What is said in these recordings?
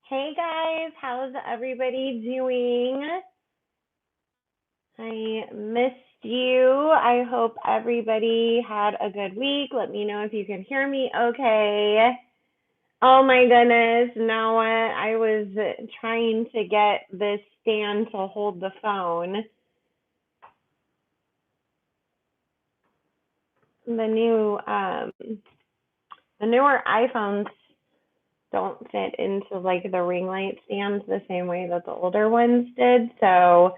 Hey guys, how's everybody doing? I missed you. I hope everybody had a good week. Let me know if you can hear me okay. Oh my goodness, Noah, I was trying to get this stand to hold the phone. The new the newer iPhones don't fit into like the ring light stands the same way that the older ones did. So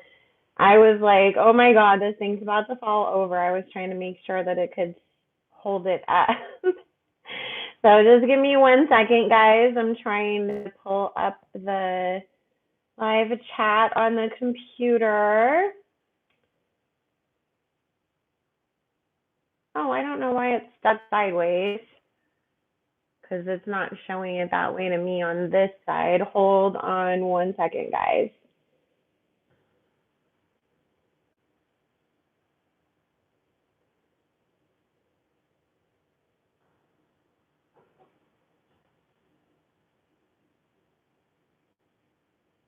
I was like, oh my God, this thing's about to fall over. I was trying to make sure that it could hold it up. So just give me 1 second, guys. I'm trying to pull up the live chat on the computer. Oh, I don't know why it's stuck sideways because it's not showing it that way to me on this side. Hold on 1 second, guys.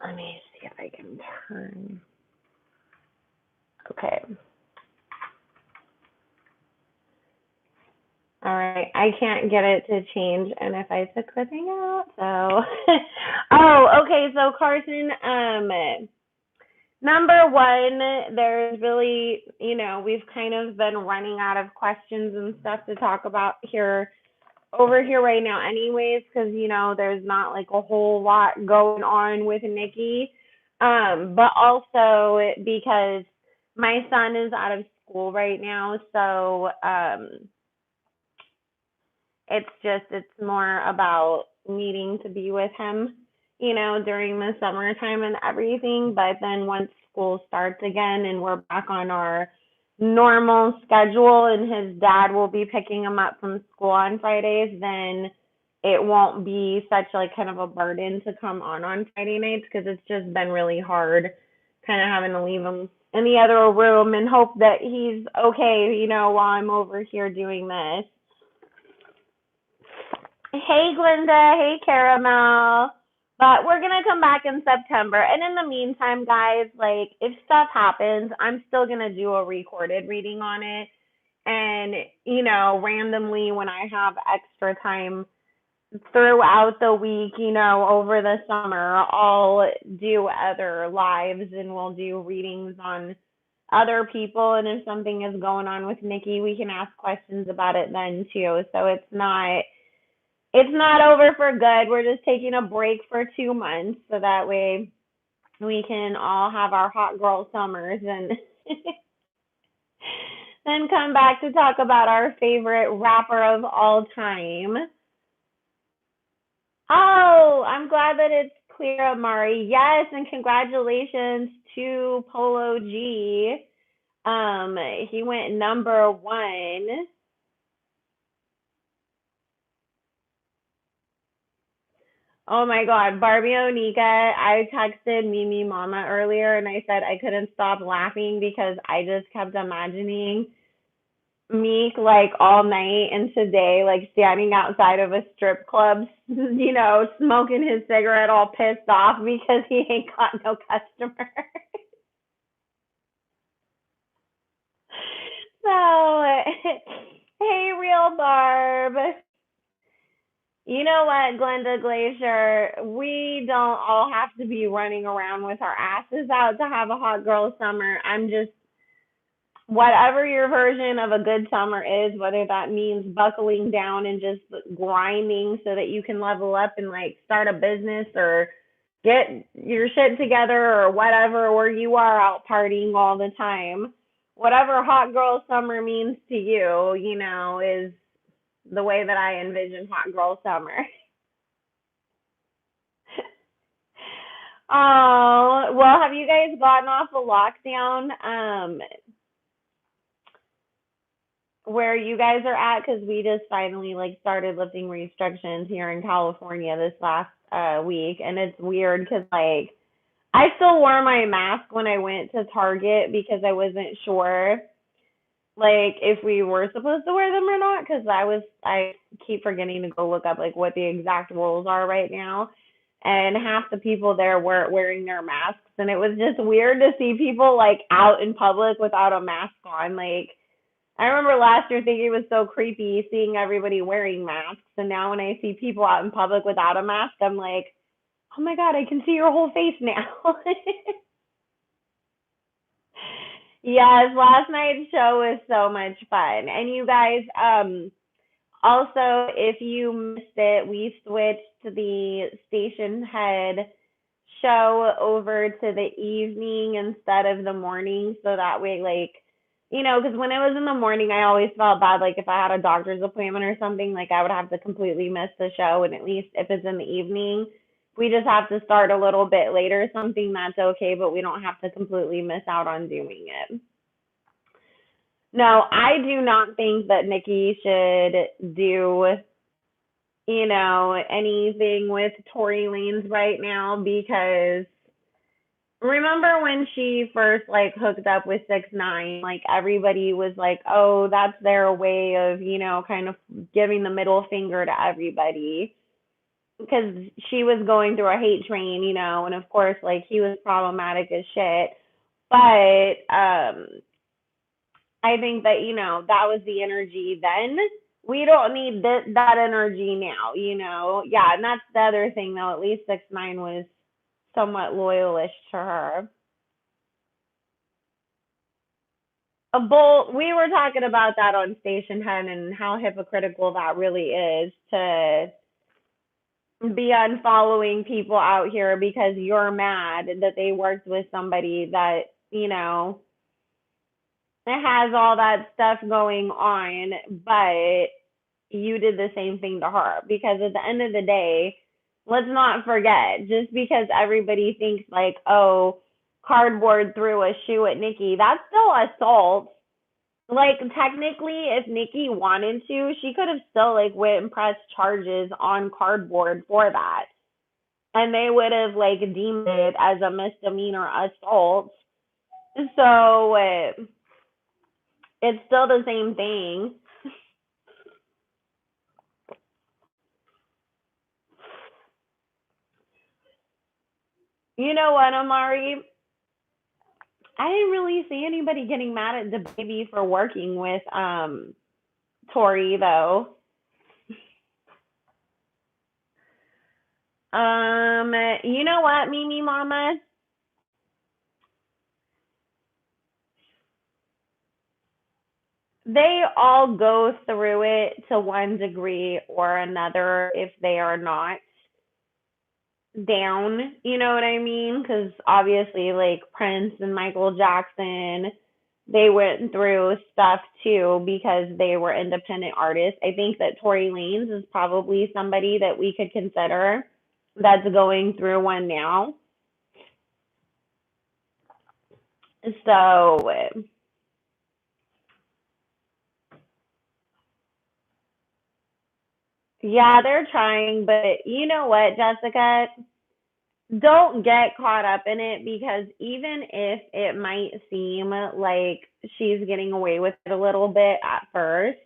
Let me see if I can turn. Okay. All right, I can't get it to change, and if I took the thing out, so oh, okay, so Carson, number one, there's really, we've kind of been running out of questions and stuff to talk about over here right now anyways, because there's not like a whole lot going on with Nicki, but also because my son is out of school right now, so it's more about needing to be with him, during the summertime and everything. But then once school starts again and we're back on our normal schedule and his dad will be picking him up from school on Fridays, then it won't be such like kind of a burden to come on Friday nights because it's just been really hard kind of having to leave him in the other room and hope that he's okay, while I'm over here doing this. Hey, Glenda. Hey, Caramel. But we're going to come back in September. And in the meantime, guys, like, if stuff happens, I'm still going to do a recorded reading on it. And, randomly when I have extra time throughout the week, over the summer, I'll do other lives and we'll do readings on other people. And if something is going on with Nicki, we can ask questions about it then, too. So it's not over for good. We're just taking a break for 2 months so that way we can all have our hot girl summers and then come back to talk about our favorite rapper of all time. Oh, I'm glad that it's clear, Amari. Yes, and congratulations to Polo G. He went number one. Oh my God, Barbie Onika, I texted Mimi Mama earlier and I said I couldn't stop laughing because I just kept imagining Meek like all night and today, like standing outside of a strip club, smoking his cigarette all pissed off because he ain't got no customer. So, hey, real Barb. You know what, Glenda Glacier? We don't all have to be running around with our asses out to have a hot girl summer. I'm just, whatever your version of a good summer is, whether that means buckling down and just grinding so that you can level up and like start a business or get your shit together or whatever, or you are out partying all the time. Whatever hot girl summer means to you, is the way that I envision hot girl summer. Oh, well, have you guys gotten off the lockdown where you guys are at? Because we just finally like started lifting restrictions here in California this last week, and it's weird because like I still wore my mask when I went to Target because I wasn't sure like if we were supposed to wear them or not because I keep forgetting to go look up like what the exact rules are right now. and half the people there weren't wearing their masks, and it was just weird to see people like out in public without a mask on. Like I remember last year thinking it was so creepy seeing everybody wearing masks, and now when I see people out in public without a mask, I'm like, oh my god, I can see your whole face now. Yes, last night's show was so much fun. And you guys, also, if you missed it, we switched the station head show over to the evening instead of the morning. So that way, like, because when it was in the morning, I always felt bad. Like, if I had a doctor's appointment or something, like, I would have to completely miss the show. And at least if it's in the evening, we just have to start a little bit later, something that's okay, but we don't have to completely miss out on doing it. No, I do not think that Nicki should do, anything with Tory Lanez right now because remember when she first like hooked up with 6ix9ine, like everybody was like, "Oh, that's their way of, kind of giving the middle finger to everybody." Because she was going through a hate train, and of course, like he was problematic as shit. But I think that, that was the energy then. We don't need that energy now, Yeah, and that's the other thing, though. At least 6ix9ine was somewhat loyalish to her. A bull. We were talking about that on Station 10 and how hypocritical that really is to be unfollowing people out here because you're mad that they worked with somebody that, it has all that stuff going on, but you did the same thing to her. Because at the end of the day, let's not forget, just because everybody thinks like, oh, Cardboard threw a shoe at Nicki, that's still assault. Like technically, if Nicki wanted to, she could have still like went and pressed charges on Cardboard for that, and they would have like deemed it as a misdemeanor assault. So it's still the same thing. You know what, Amari? I didn't really see anybody getting mad at the baby for working with Tori though. You know what, Mimi Mama? They all go through it to one degree or another if they are not down, you know what I mean? Because obviously, like Prince and Michael Jackson, they went through stuff too because they were independent artists. I think that Tory Lanez is probably somebody that we could consider that's going through one now. So, yeah, they're trying, but you know what, Jessica? Don't get caught up in it because even if it might seem like she's getting away with it a little bit at first,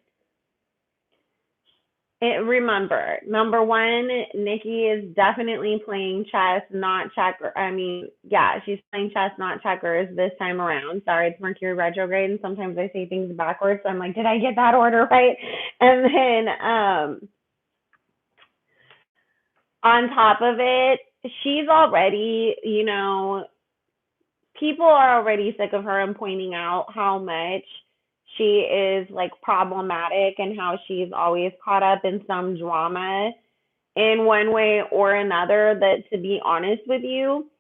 remember, number one, Nicki is definitely playing chess, not checker. I mean, yeah, she's playing chess, not checkers this time around. Sorry, it's Mercury retrograde, and sometimes I say things backwards. So I'm like, did I get that order right? And then on top of it, she's already, people are already sick of her and pointing out how much she is like problematic and how she's always caught up in some drama in one way or another. That, to be honest with you,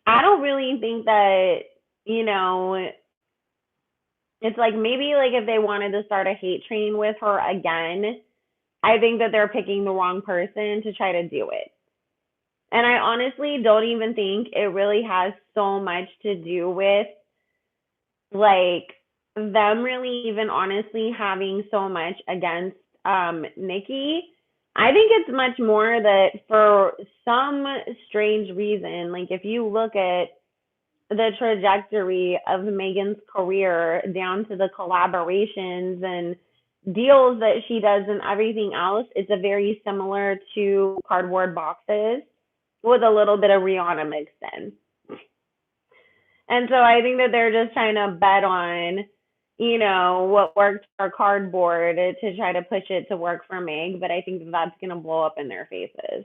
I don't really think that, you know, it's like maybe like if they wanted to start a hate train with her again, I think that they're picking the wrong person to try to do it. And I honestly don't even think it really has so much to do with like them really even honestly having so much against Nicki. I think it's much more that for some strange reason, like if you look at the trajectory of Megan's career down to the collaborations and deals that she does and everything else, it's a very similar to Cardboard Boxes. with a little bit of Rihanna mixed in. And so I think that they're just trying to bet on, what worked for Cardboard to try to push it to work for Meg, but I think that that's going to blow up in their faces.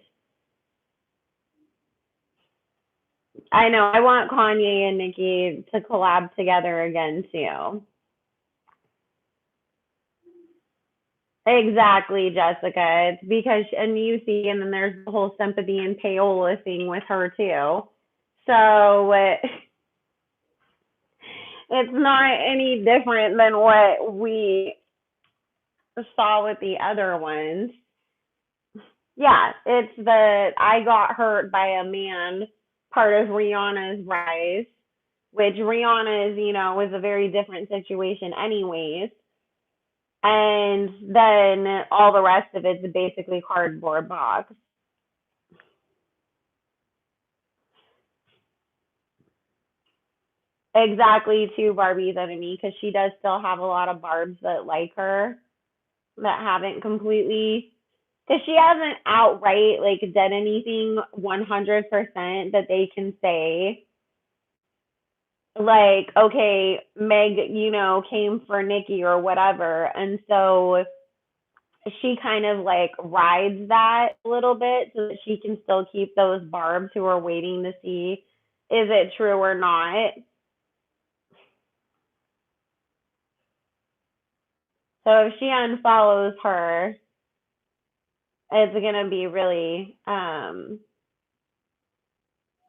I know. I want Kanye and Nicki to collab together again too. Exactly, Jessica. It's because, and you see, and then there's the whole sympathy and payola thing with her too. So it's not any different than what we saw with the other ones. Yeah, it's the I got hurt by a man part of Rihanna's rise, which Rihanna's, was a very different situation anyways. And then all the rest of it's basically cardboard box. Exactly to Barbie's enemy because she does still have a lot of barbs that like her that haven't completely because she hasn't outright like done anything 100% that they can say like okay Meg came for Nicki or whatever, and so she kind of like rides that a little bit so that she can still keep those barbs who are waiting to see is it true or not. So if she unfollows her, it's gonna be really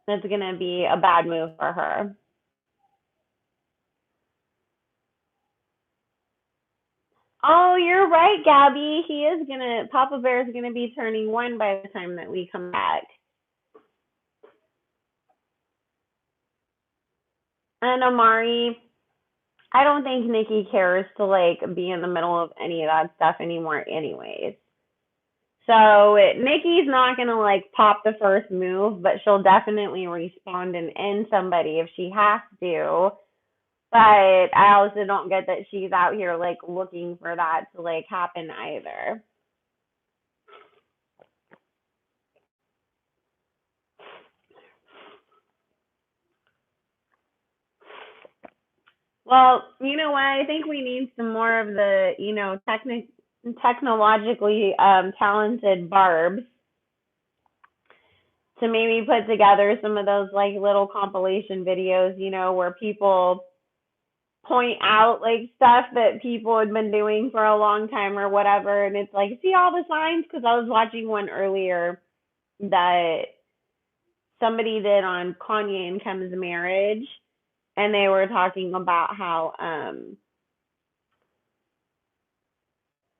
it's gonna be a bad move for her. Oh, you're right, Gabby. Papa Bear is gonna be turning one by the time that we come back. And Amari, I don't think Nikki cares to like be in the middle of any of that stuff anymore, anyways. So Nikki's not gonna like pop the first move, but she'll definitely respond and end somebody if she has to. But I also don't get that she's out here like looking for that to like happen either. Well, you know what? I think we need some more of the, technologically talented barbs to maybe put together some of those like little compilation videos, where people point out like stuff that people had been doing for a long time or whatever, and it's like, see all the signs? Because I was watching one earlier that somebody did on Kanye and Kim's marriage, and they were talking about how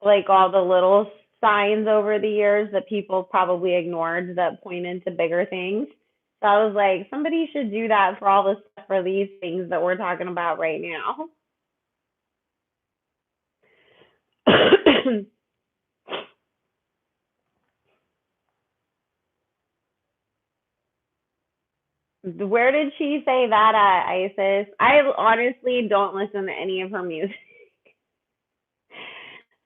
like all the little signs over the years that people probably ignored that pointed to bigger things. So I was like, somebody should do that for all the stuff for these things that we're talking about right now. Where did she say that at, Isis? I honestly don't listen to any of her music.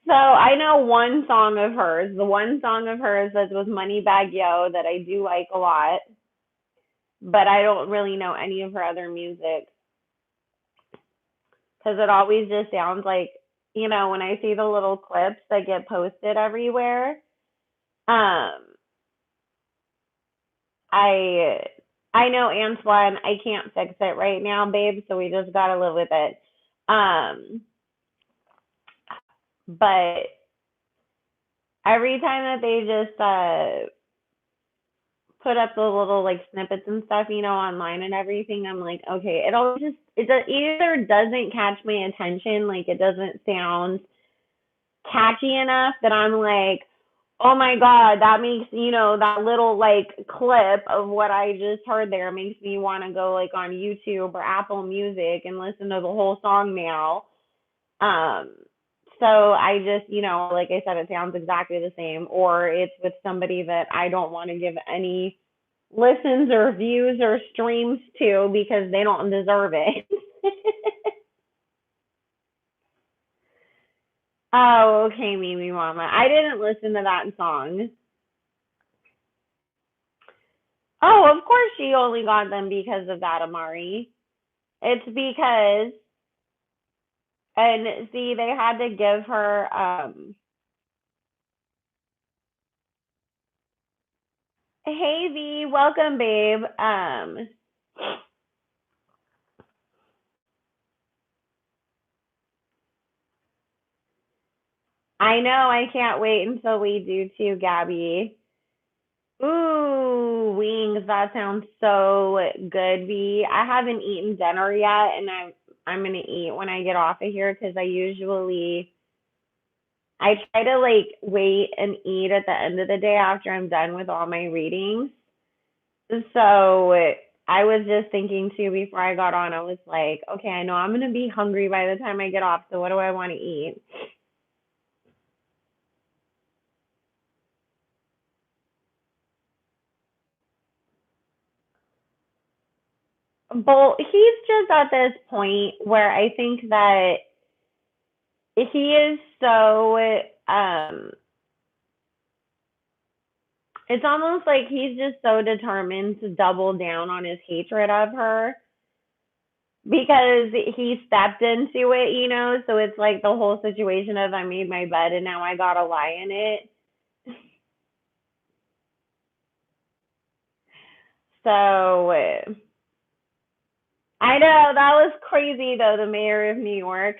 So I know one song of hers. The one song of hers that was Moneybag Yo that I do like a lot, but I don't really know any of her other music because it always just sounds like, when I see the little clips that get posted everywhere, um, I I know Antoine, I can't fix it right now, babe, so we just gotta live with it. Um, but every time that they just put up the little like snippets and stuff, online and everything, I'm like, okay, either doesn't catch my attention, like it doesn't sound catchy enough that I'm like, oh my God, that makes, that little like clip of what I just heard there makes me want to go like on YouTube or Apple Music and listen to the whole song now. Um, so I just, like I said, it sounds exactly the same, or it's with somebody that I don't want to give any listens or views or streams to because they don't deserve it. Oh, okay, Mimi Mama. I didn't listen to that song. Oh, of course she only got them because of that, Amari. It's because, and see, they had to give her, hey V, welcome, babe. I know, I can't wait until we do too, Gabby. Ooh, wings. That sounds so good, V. I haven't eaten dinner yet, and I'm gonna eat when I get off of here because I try to like wait and eat at the end of the day after I'm done with all my readings. So I was just thinking too before I got on. I was like, okay, I know I'm gonna be hungry by the time I get off. So what do I want to eat? But he's just at this point where I think that he is so it's almost like he's just so determined to double down on his hatred of her because he stepped into it, so it's like the whole situation of I made my bed and now I gotta lie in it. So I know that was crazy though, the mayor of New York.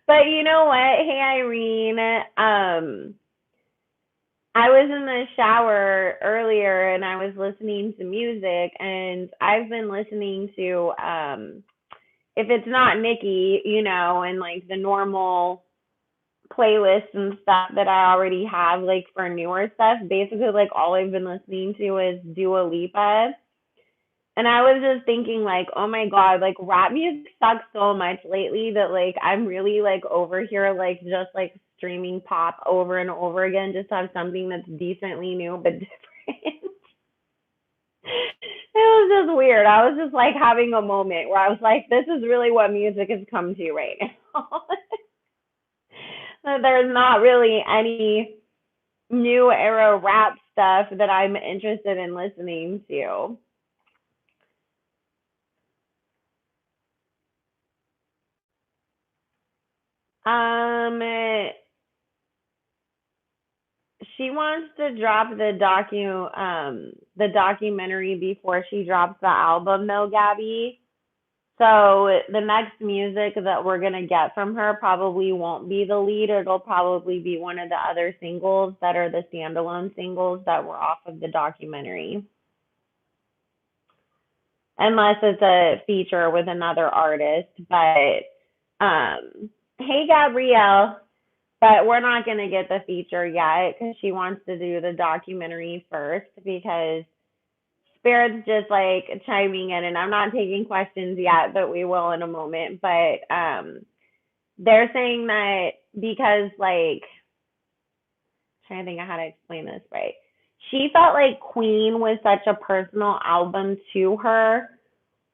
But you know what? Hey Irene, I was in the shower earlier and I was listening to music and I've been listening to if it's not Nicki, and like the normal playlists and stuff that I already have like for newer stuff, basically like all I've been listening to is Dua Lipa. And I was just thinking like, oh my God, like rap music sucks so much lately that like I'm really like over here like just like streaming pop over and over again just to have something that's decently new but different. It was just weird. I was just like having a moment where I was like, this is really what music has come to right now. There's not really any new era rap stuff that I'm interested in listening to. Um, she wants to drop the documentary before she drops the album though, Gabby. So the next music that we're gonna get from her probably won't be the lead. It'll probably be one of the other singles that are the standalone singles that were off of the documentary. Unless it's a feature with another artist. But hey Gabrielle, but we're not gonna get the feature yet because she wants to do the documentary first because Spirit's just like chiming in, and I'm not taking questions yet, but we will in a moment. But they're saying that because like trying to think of how to explain this right. She felt like Queen was such a personal album to her,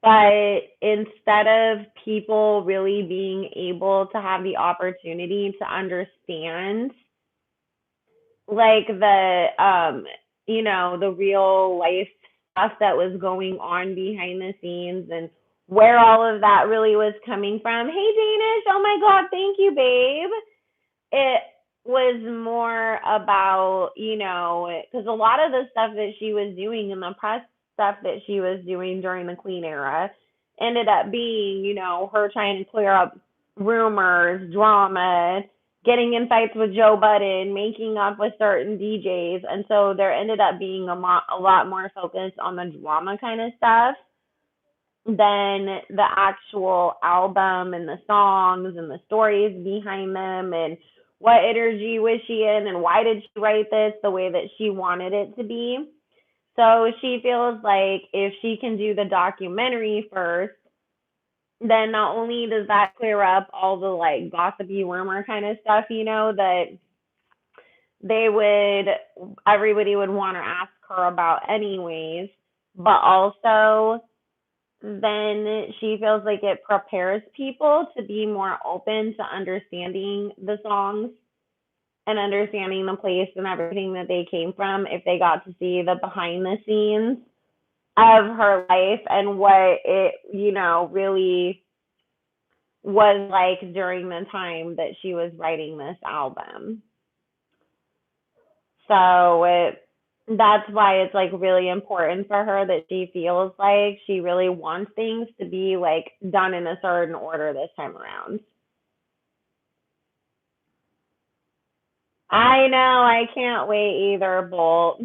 but instead of people really being able to have the opportunity to understand like the real life stuff that was going on behind the scenes and where all of that really was coming from. Hey Danish, oh my god, thank you, babe. It was more about, because a lot of the stuff that she was doing and the press stuff that she was doing during the Queen era ended up being, her trying to clear up rumors, drama, getting in fights with Joe Budden, making up with certain DJs. And so there ended up being a lot more focus on the drama kind of stuff than the actual album and the songs and the stories behind them and what energy was she in and why did she write this the way that she wanted it to be. So she feels like if she can do the documentary first, then not only does that clear up all the like gossipy rumor kind of stuff, that they would everybody would want to ask her about anyways, but also then she feels like it prepares people to be more open to understanding the songs and understanding the place and everything that they came from if they got to see the behind the scenes of her life and what it, really was like during the time that she was writing this album. So that's why it's like really important for her that she feels like she really wants things to be like done in a certain order this time around. I know, I can't wait either, Bolt.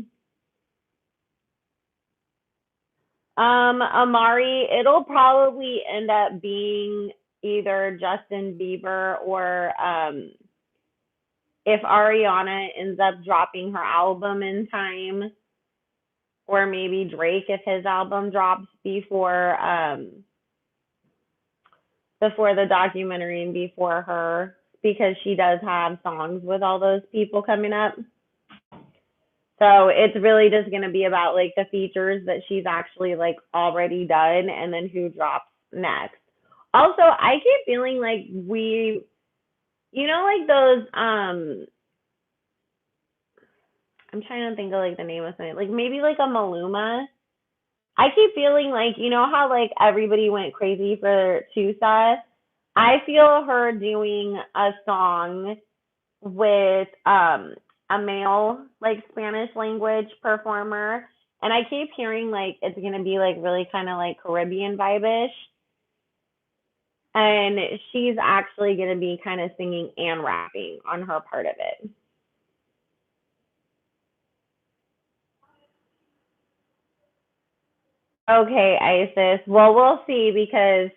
Amari, it'll probably end up being either Justin Bieber or if Ariana ends up dropping her album in time, or maybe Drake if his album drops before the documentary and before her, because she does have songs with all those people coming up. So it's really just going to be about like the features that she's actually like already done and then who drops next. Also, I keep feeling like like those I'm trying to think of like the name of something. Like maybe like a Maluma. I keep feeling like, how like everybody went crazy for Tusa? I feel her doing a song with a male like Spanish language performer, and I keep hearing like it's gonna be like really kind of like Caribbean vibe-ish, and she's actually gonna be kind of singing and rapping on her part of it. Okay, Isis. Well, we'll see because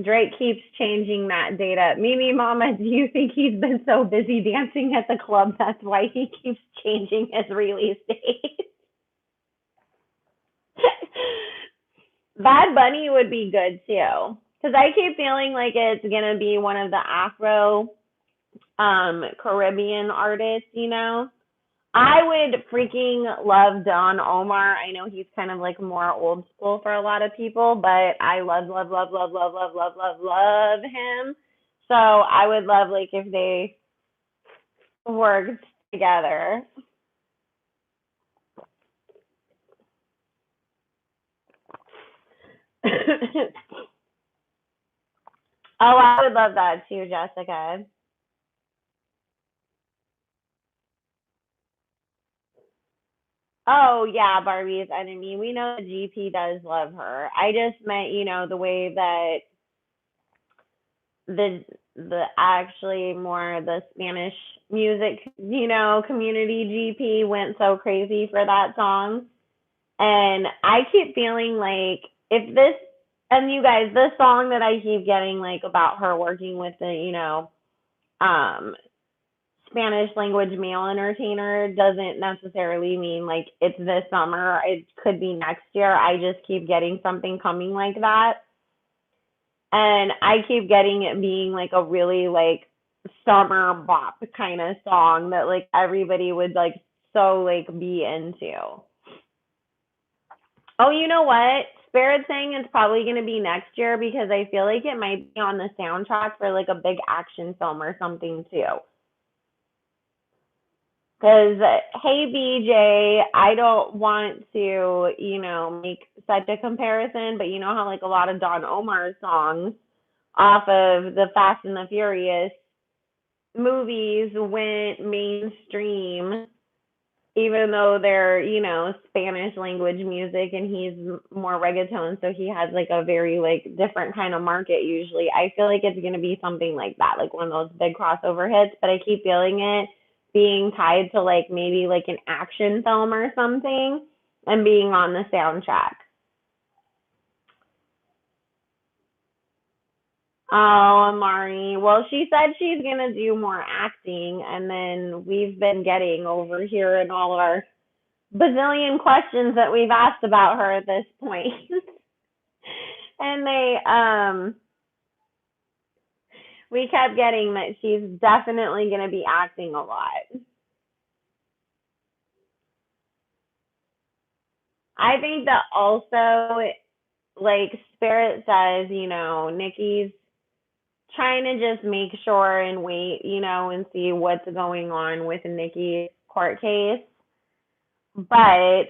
Drake keeps changing that data. Mimi Mama, do you think he's been so busy dancing at the club that's why he keeps changing his release date? Bad Bunny would be good too. Because I keep feeling like it's going to be one of the Afro Caribbean artists. I would freaking love Don Omar. I know he's kind of like more old school for a lot of people, but I love, love, love, love, love, love, love, love, love him. So I would love like if they worked together. Oh, I would love that too, Jessica. Oh yeah, Barbie's enemy. We know the GP does love her. I just meant, the way that the actually more the Spanish music, community GP went so crazy for that song. And I keep feeling like if this and you guys, this song that I keep getting like about her working with the, um Spanish language male entertainer doesn't necessarily mean like it's this summer. It could be next year. I just keep getting something coming like that. And I keep getting it being like a really like summer bop kind of song that like everybody would like so like be into. Oh, you know what? Spirit saying it's probably going to be next year because I feel like it might be on the soundtrack for like a big action film or something too. Because, hey, BJ, I don't want to, make such a comparison, but you know how, like, a lot of Don Omar songs off of the Fast and the Furious movies went mainstream, even though they're, Spanish language music and he's more reggaeton, so he has, like, a very, like, different kind of market usually. I feel like it's going to be something like that, like one of those big crossover hits, but I keep feeling it being tied to like maybe like an action film or something and being on the soundtrack. Oh, Amari. Well, she said she's gonna do more acting, and then we've been getting over here in all our bazillion questions that we've asked about her at this point. And we kept getting that she's definitely gonna be acting a lot. I think that also like Spirit says, Nikki's trying to just make sure and wait, and see what's going on with Nicki's court case. But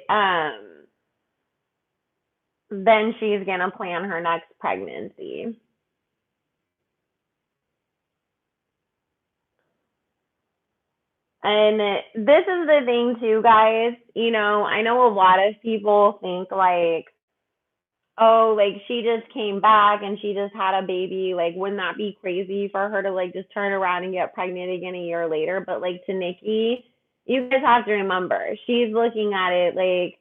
then she's gonna plan her next pregnancy. And this is the thing too, guys. I know a lot of people think like, oh, like she just came back and she just had a baby. Like, wouldn't that be crazy for her to like just turn around and get pregnant again a year later? But like to Nicki, you guys have to remember, she's looking at it like,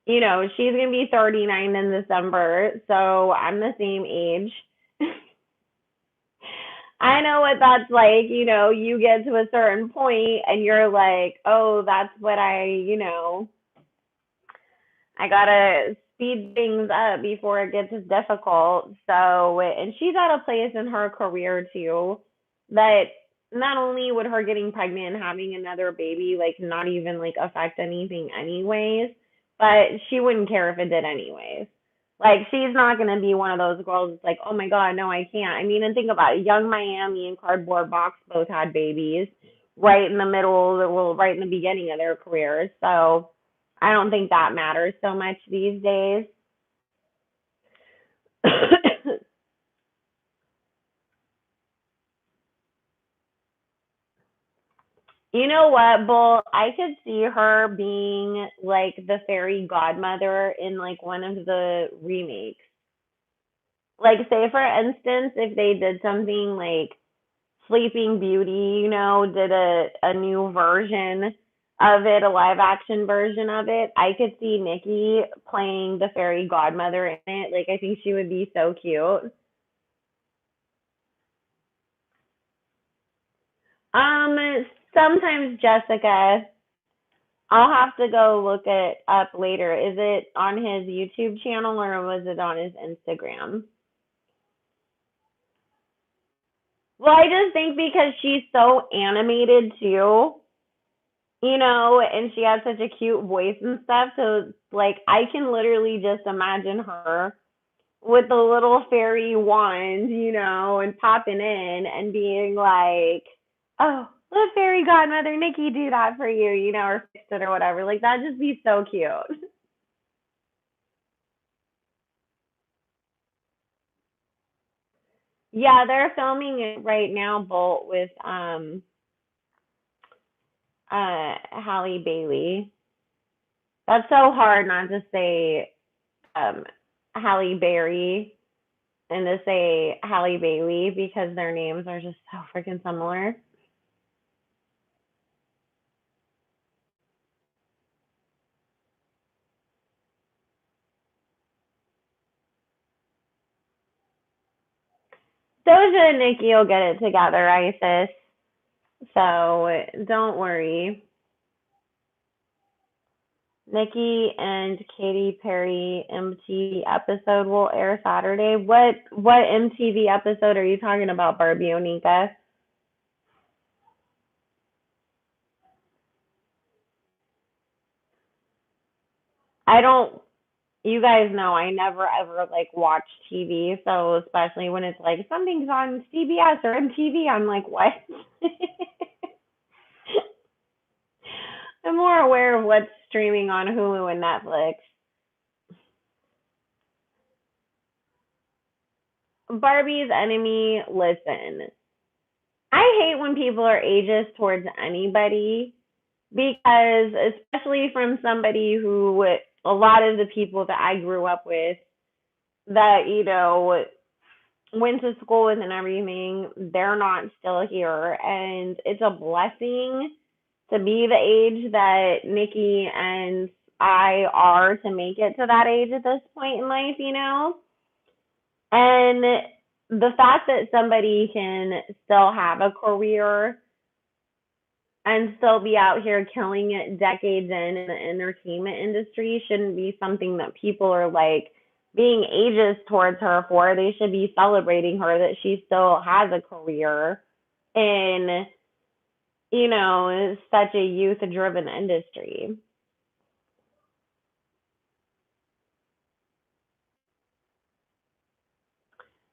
she's gonna be 39 in December, so I'm the same age. I know what that's like, you get to a certain point and you're like, oh, that's what I gotta speed things up before it gets difficult. So, and she's at a place in her career too that not only would her getting pregnant and having another baby like not even like affect anything anyways, but she wouldn't care if it did anyways. Like she's not gonna be one of those girls that's like, oh my god, no, I can't. I mean, and think about it. Young Miami and Cardboard Box both had babies right in the middle, well, right in the beginning of their careers. So I don't think that matters so much these days. You know what, Bull? I could see her being like the fairy godmother in like one of the remakes. Like, say for instance, if they did something like Sleeping Beauty, did a new version of it, a live action version of it, I could see Nicki playing the fairy godmother in it. Like, I think she would be so cute. Sometimes Jessica. I'll have to go look it up later. Is it on his YouTube channel or was it on his Instagram? Well, I just think because she's so animated too, and she has such a cute voice and stuff. So, like, I can literally just imagine her with the little fairy wand, and popping in and being like, oh, let fairy godmother Nicki do that for you, or fix it or whatever. Like, that'd just be so cute. Yeah, they're filming it right now, Bolt, with Halle Bailey. That's so hard not to say Halle Berry and to say Halle Bailey because their names are just so freaking similar. Doja and Nicki will get it together, Isis. So don't worry. Nicki and Katy Perry MTV episode will air Saturday. What MTV episode are you talking about, Barbie Onika? I don't. You guys know I never ever like watch TV, so especially when it's like something's on CBS or MTV, I'm like, what? I'm more aware of what's streaming on Hulu and Netflix. Barbie's enemy, listen. I hate when people are ageist towards anybody because, especially from somebody who, a lot of the people that I grew up with, that, went to school with and everything, they're not still here. And it's a blessing to be the age that Nicki and I are to make it to that age at this point in life. And the fact that somebody can still have a career and still be out here killing it decades in the entertainment industry shouldn't be something that people are like being ageist towards her for. They should be celebrating her that she still has a career in, such a youth driven industry.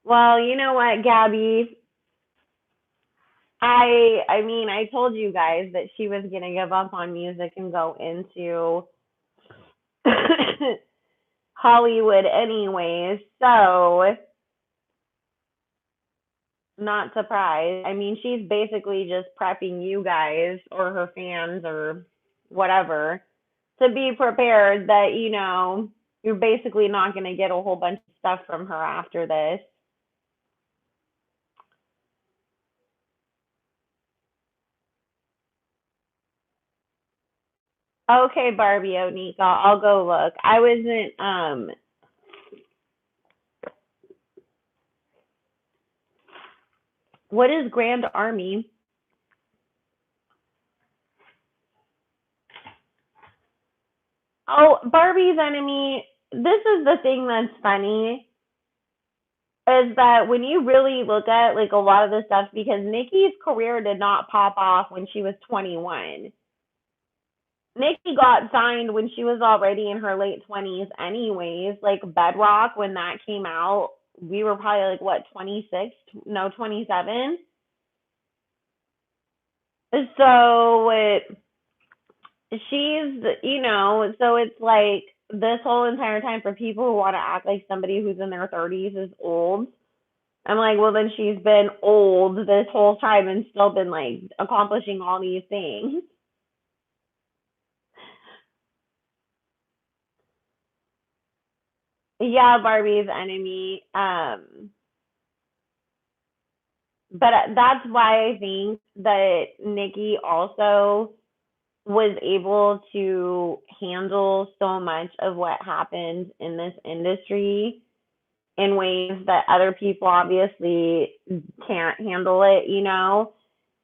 Well, you know what, Gabby? I mean, I told you guys that she was gonna give up on music and go into Hollywood anyways. So, not surprised. I mean, she's basically just prepping you guys or her fans or whatever to be prepared that, you're basically not going to get a whole bunch of stuff from her after this. Okay, Barbie Onika, I'll go look. I wasn't what is Grand Army? Oh, Barbie's enemy. This is the thing that's funny is that when you really look at like a lot of the stuff, because Nicki's career did not pop off when she was 21. Nicki got signed when she was already in her late 20s, anyways. Like Bedrock, when that came out, we were probably like, what, 26? No, 27. So so it's like this whole entire time for people who want to act like somebody who's in their 30s is old. I'm like, well, then she's been old this whole time and still been like accomplishing all these things. Yeah, Barbie's enemy. But that's why I think that Nicki also was able to handle so much of what happened in this industry in ways that other people obviously can't handle it.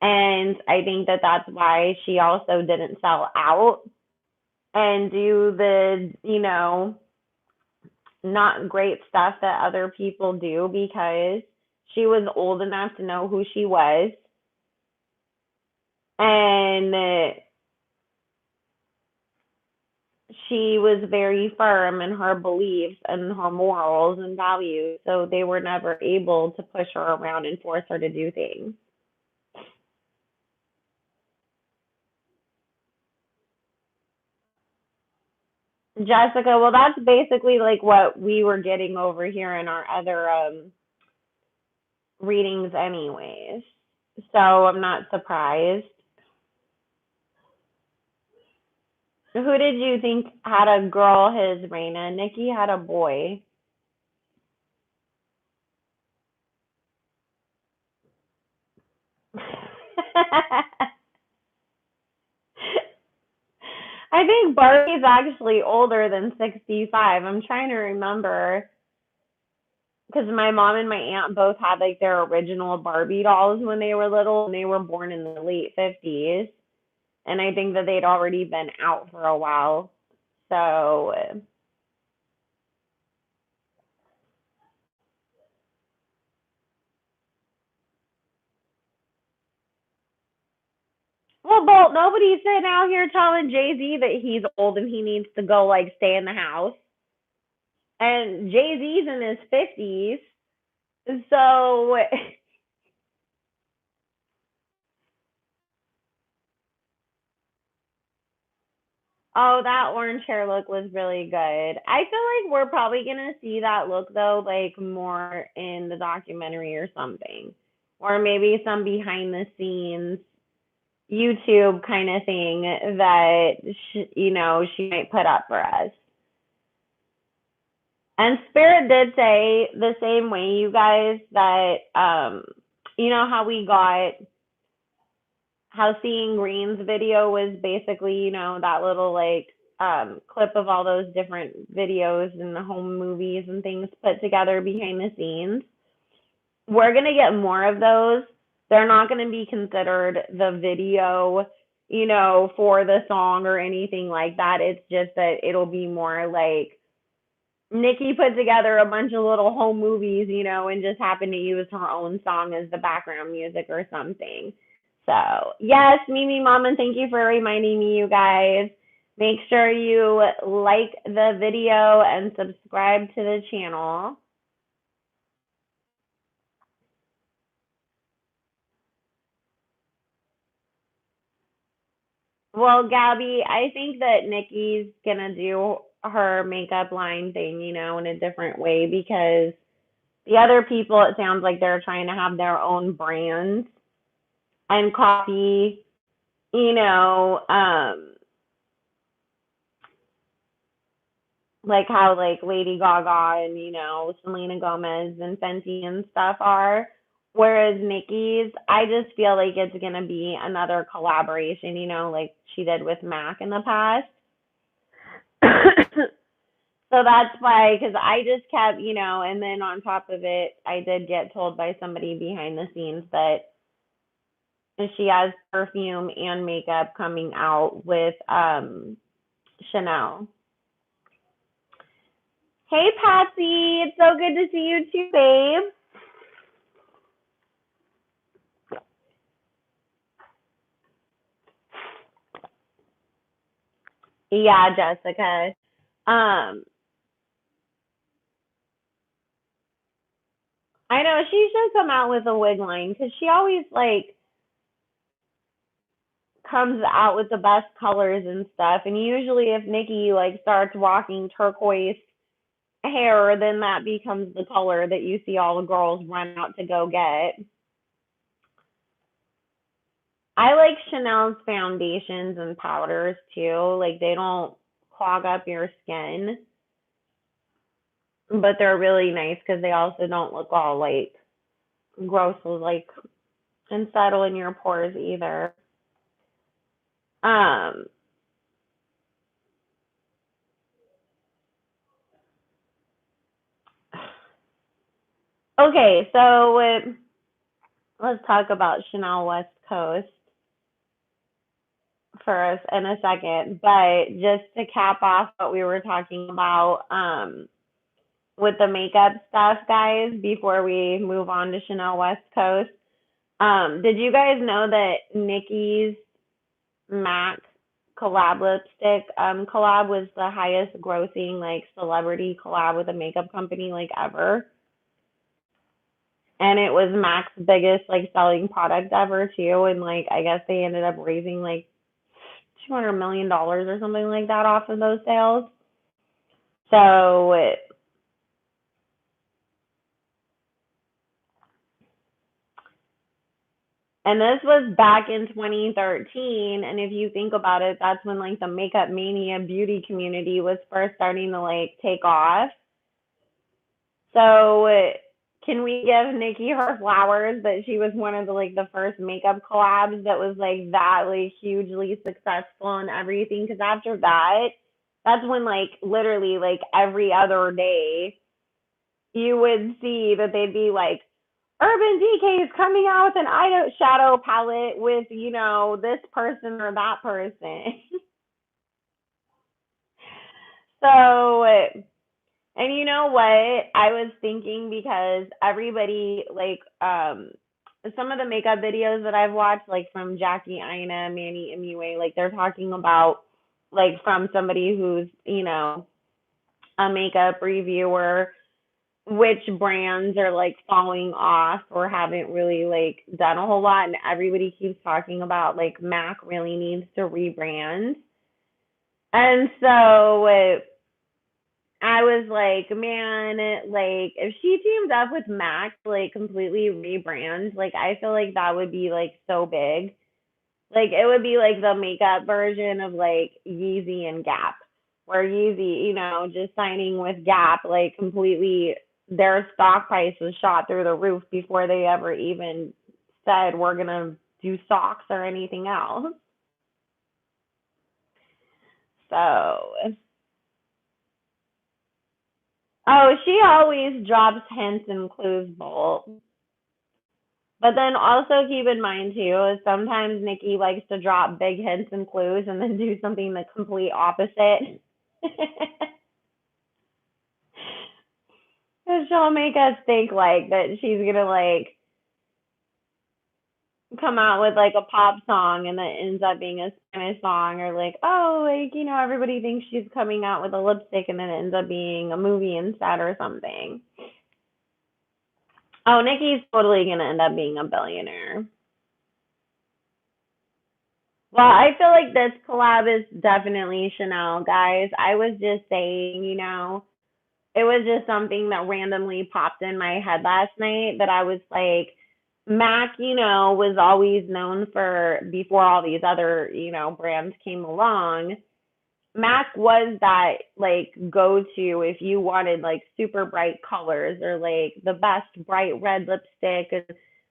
And I think that that's why she also didn't sell out and do the not great stuff that other people do because she was old enough to know who she was and she was very firm in her beliefs and her morals and values, so they were never able to push her around and force her to do things. Jessica, well, that's basically like what we were getting over here in our other readings, anyways. So I'm not surprised. Who did you think had a girl his Raina? Nikki had a boy. I think Barbie's actually older than 65. I'm trying to remember because my mom and my aunt both had like their original Barbie dolls when they were little and they were born in the late 50s. And I think that they'd already been out for a while. So, well, Bolt, nobody's sitting out here telling Jay Z that he's old and he needs to go like stay in the house. And Jay Z's in his 50s. So, oh, that orange hair look was really good. I feel like we're probably gonna see that look though, like more in the documentary or something, or maybe some behind the scenes YouTube kind of thing that she might put up for us. And Spirit did say the same way, you guys, that how we got how Seeing Green's video was basically, that little like clip of all those different videos and the home movies and things put together behind the scenes. We're gonna get more of those. They're not gonna be considered the video, for the song or anything like that. It's just that it'll be more like Nikki put together a bunch of little home movies, and just happened to use her own song as the background music or something. So, yes, Mimi Mom, and thank you for reminding me, you guys. Make sure you like the video and subscribe to the channel. Well, Gabby, I think that Nikki's gonna do her makeup line thing, in a different way because the other people, it sounds like they're trying to have their own brands and copy, you know, um, like how like Lady Gaga and Selena Gomez and Fenty and stuff are. Whereas Nicki's, I just feel like it's gonna be another collaboration, like she did with Mac in the past. So that's why, because I just kept, and then on top of it, I did get told by somebody behind the scenes that she has perfume and makeup coming out with Chanel. Hey, Patsy, it's so good to see you too, babe. Yeah, Jessica. Um, I know she should come out with a wig line because she always like comes out with the best colors and stuff. And usually, if Nikki like starts rocking turquoise hair, then that becomes the color that you see all the girls run out to go get. I like Chanel's foundations and powders too. Like they don't clog up your skin, but they're really nice because they also don't look all like gross, like and settle in your pores either. Um. Okay, so let's talk about Chanel West Coast first in a second. But just to cap off what we were talking about, with the makeup stuff, guys, before we move on to Chanel West Coast. Did you guys know that Nicki's MAC collab lipstick collab was the highest grossing like celebrity collab with a makeup company like ever? And it was MAC's biggest like selling product ever too. And like I guess they ended up raising like $200 million or something like that off of those sales. So and this was back in 2013. And if you think about it, that's when like the makeup mania beauty community was first starting to like take off. So can we give Nikki her flowers that she was one of the like the first makeup collabs that was like that like hugely successful and everything? Because after that, that's when like literally like every other day you would see that they'd be like Urban Decay is coming out with an eyeshadow palette with, this person or that person. So, and you know what? I was thinking because everybody, like, some of the makeup videos that I've watched, like from Jackie Ina, Manny MUA, like, they're talking about, like, from somebody who's, a makeup reviewer, which brands are like falling off or haven't really like done a whole lot, and everybody keeps talking about like Mac really needs to rebrand. And so I was like, man, like if she teamed up with Mac to like completely rebrand, like I feel like that would be like so big. Like it would be like the makeup version of like Yeezy and Gap, where Yeezy, just signing with Gap, like completely their stock price was shot through the roof before they ever even said we're gonna do socks or anything else. So, oh, she always drops hints and clues, Bolt. But then also keep in mind too is sometimes Nikki likes to drop big hints and clues and then do something the complete opposite. Cause she'll make us think like that she's gonna like come out with like a pop song and that ends up being a Spanish song, or like, oh, like, everybody thinks she's coming out with a lipstick and then it ends up being a movie instead or something. Oh, Nikki's totally gonna end up being a billionaire. Well, I feel like this collab is definitely Chanel, guys. I was just saying, it was just something that randomly popped in my head last night that I was like, Mac, was always known for, before all these other, brands came along, Mac was that like go to if you wanted like super bright colors or like the best bright red lipstick and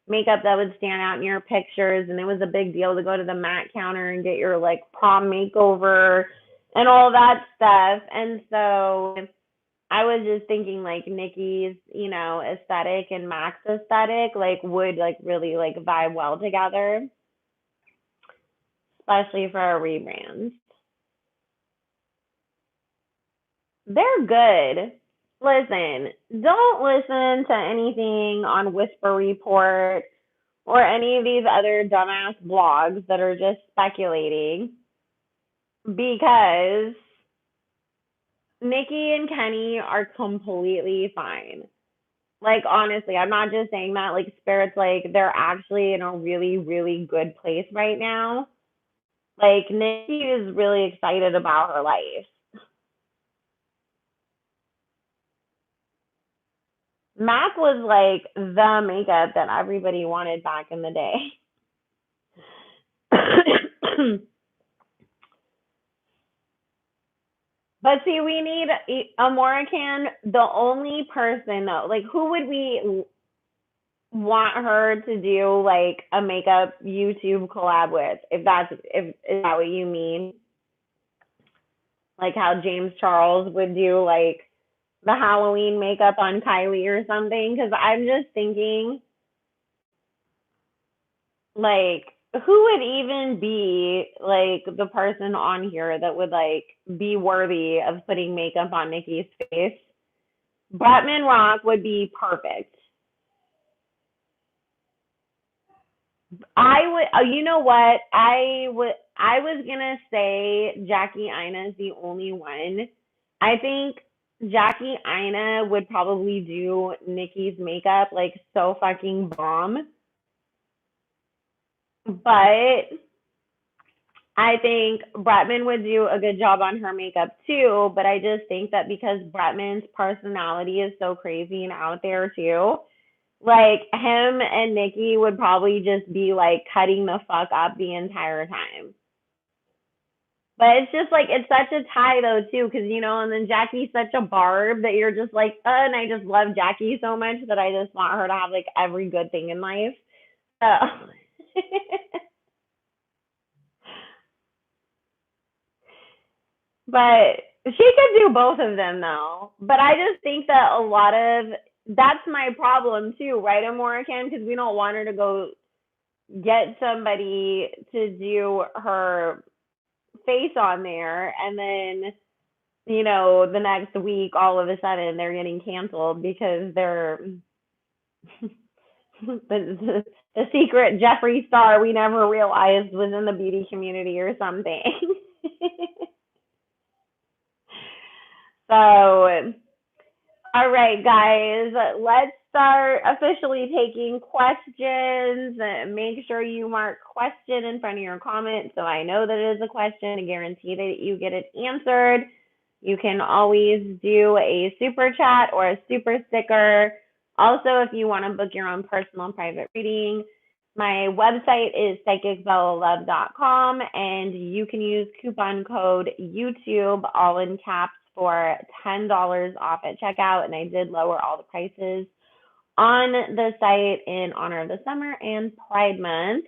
makeup that would stand out in your pictures. And it was a big deal to go to the Mac counter and get your like prom makeover and all that stuff. And so I was just thinking like Nicki's, aesthetic and Mac's aesthetic like would like really like vibe well together, especially for a rebrand. They're good. Listen, don't listen to anything on Whisper Report or any of these other dumbass blogs that are just speculating because Nikki and Kenny are completely fine. Like, honestly, I'm not just saying that. Like, Spirit's like, they're actually in a really, really good place right now. Like, Nikki is really excited about her life. Mac was like the makeup that everybody wanted back in the day. But see, we need a Morrican. The only person though, like, who would we want her to do like a makeup YouTube collab with? If is that what you mean? Like how James Charles would do like the Halloween makeup on Kylie or something? Because I'm just thinking like who would even be like the person on here that would like be worthy of putting makeup on Nikki's face? Bretman Rock would be perfect. I would. Oh, you know what? I was gonna say Jackie Ina is the only one. I think Jackie Ina would probably do Nikki's makeup like so fucking bomb. But I think Bretman would do a good job on her makeup too, but I just think that because Bretman's personality is so crazy and out there too, like him and Nikki would probably just be like cutting the fuck up the entire time. But it's just like it's such a tie though too, because and then Jackie's such a barb that you're just like, and I just love Jackie so much that I just want her to have like every good thing in life. So But she could do both of them though. But I just think that a lot of that's my problem too, right, Amorican? Because we don't want her to go get somebody to do her face on there, and then the next week all of a sudden they're getting canceled because they're the secret Jeffree Star we never realized was in the beauty community or something. So all right, guys, let's start officially taking questions. Make sure you mark question in front of your comment so I know that it is a question to guarantee that you get it answered. You can always do a super chat or a super sticker. Also, if you want to book your own personal private reading, my website is psychicbellalove.com, and you can use coupon code YouTube, all in caps, for $10 off at checkout. And I did lower all the prices on the site in honor of the summer and Pride Month.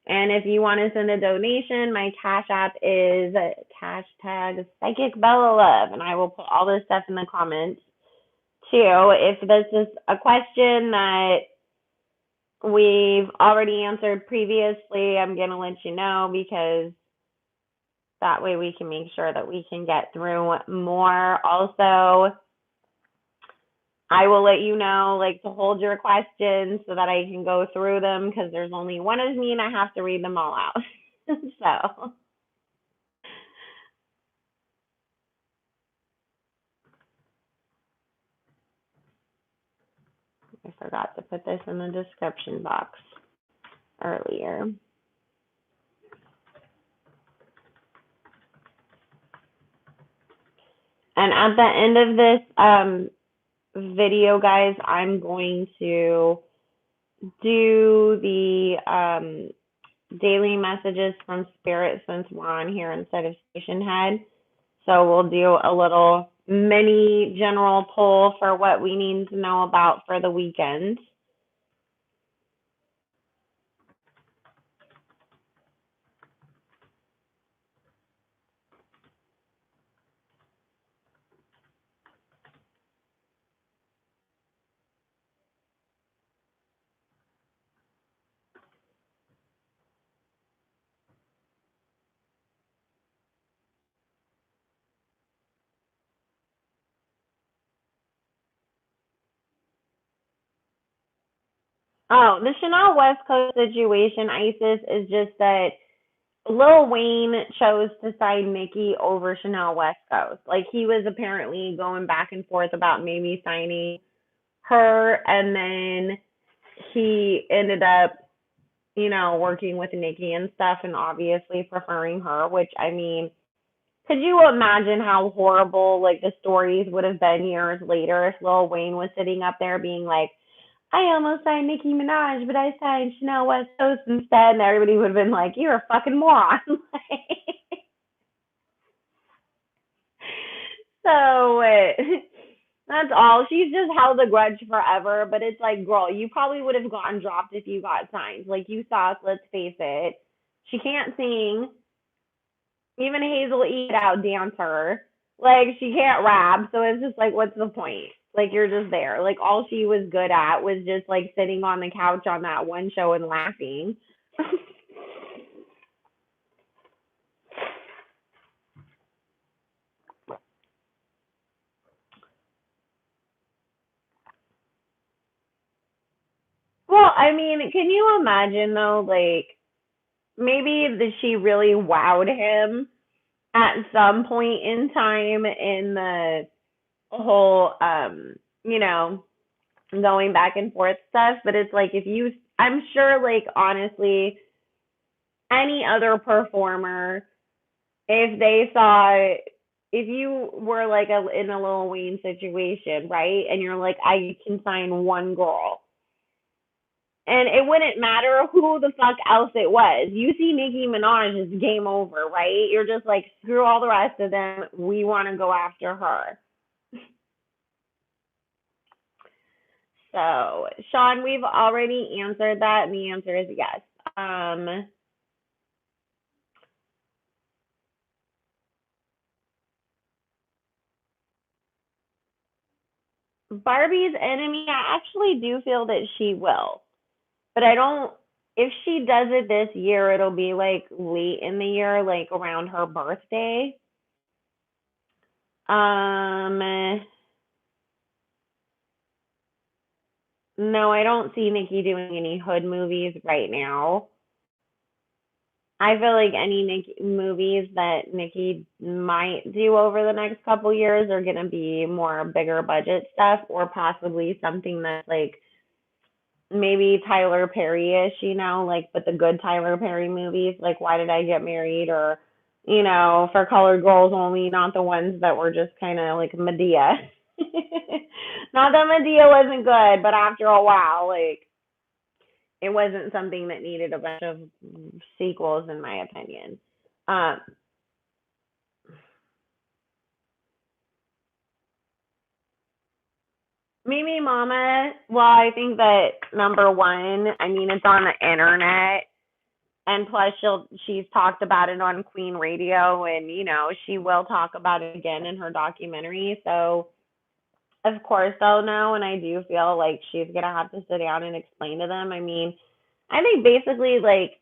And if you want to send a donation, my Cash App is hashtag Psychic Bella Love, and I will put all this stuff in the comments too. If this is a question that we've already answered previously, I'm going to let you know because that way we can make sure that we can get through more. Also, I will let you know, like, to hold your questions so that I can go through them because there's only one of me and I have to read them all out. So, I forgot to put this in the description box earlier. And at the end of this video, guys, I'm going to do the daily messages from Spirit since we're on here instead of Station Head. So we'll do a little mini general poll for what we need to know about for the weekend. Oh, the Chanel West Coast situation, Isis, is just that Lil Wayne chose to sign Nicki over Chanel West Coast. Like, he was apparently going back and forth about maybe signing her, and then he ended up, working with Nicki and stuff, and obviously preferring her, which, I mean, could you imagine how horrible, like, the stories would have been years later if Lil Wayne was sitting up there being like, I almost signed Nicki Minaj, but I signed Chanel West Coast instead, and everybody would have been like, you're a fucking moron. So that's all. She's just held a grudge forever, but it's like, girl, you probably would have gotten dropped if you got signed. Like, you suck, let's face it. She can't sing. Even Hazel E could out dance her. Like, she can't rap, so it's just like, what's the point? Like, you're just there. Like, all she was good at was just like sitting on the couch on that one show and laughing. Well, I mean, can you imagine though, like, maybe that she really wowed him at some point in time in the whole you know, going back and forth stuff, but it's like if you I'm sure like honestly any other performer if they saw if you were like in a Lil Wayne situation, right? And you're like I can sign one girl. And it wouldn't matter who the fuck else it was. You see Nicki Minaj, it's game over, right? You're just like, screw all the rest of them. We want to go after her. So, Sean, we've already answered that, and the answer is yes. Barbie's enemy, I actually do feel that she will. But I don't, if she does it this year, it'll be like late in the year, like around her birthday. Um, no, I don't see Nicki doing any hood movies right now. I feel like any Nicki movies that Nicki might do over the next couple years are gonna be more bigger budget stuff, or possibly something that's like maybe Tyler Perry-ish, like but the good Tyler Perry movies, like Why Did I Get Married, or For Colored Girls Only, not the ones that were just kind of like Medea. Not that Medea wasn't good, but after a while, like it wasn't something that needed a bunch of sequels, in my opinion. Um, Mimi Mama, well, I think that number one, I mean, it's on the internet, and plus she's talked about it on Queen Radio, and she will talk about it again in her documentary. So of course they'll know, and I do feel like she's gonna have to sit down and explain to them. I mean, I think basically like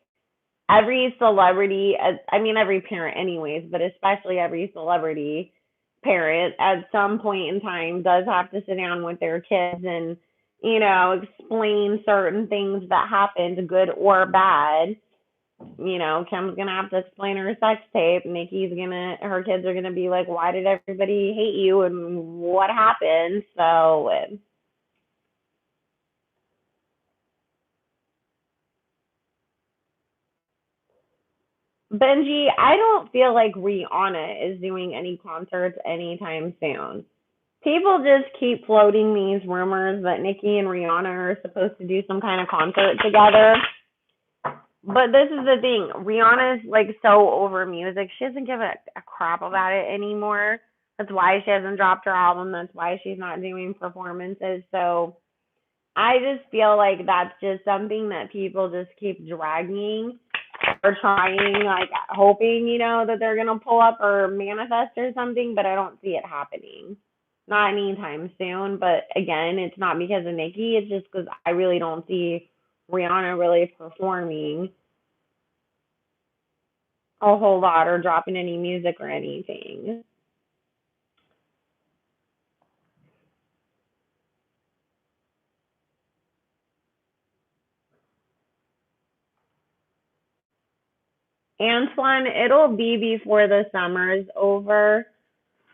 every celebrity, I mean, every parent, anyways, but especially every celebrity parent at some point in time does have to sit down with their kids and, explain certain things that happened, good or bad. Kim's gonna have to explain her sex tape. Her kids are gonna be like, why did everybody hate you and what happened? So, Benji, I don't feel like Rihanna is doing any concerts anytime soon. People just keep floating these rumors that Nicki and Rihanna are supposed to do some kind of concert together. But this is the thing. Rihanna's like so over music. She doesn't give a crap about it anymore. That's why she hasn't dropped her album. That's why she's not doing performances. So I just feel like that's just something that people just keep dragging or trying, like hoping, that they're gonna pull up or manifest or something, but I don't see it happening. Not anytime soon. But again, it's not because of Nicki, it's just because I really don't see Rihanna really performing a whole lot or dropping any music or anything. Antoine, it'll be before the summer's over.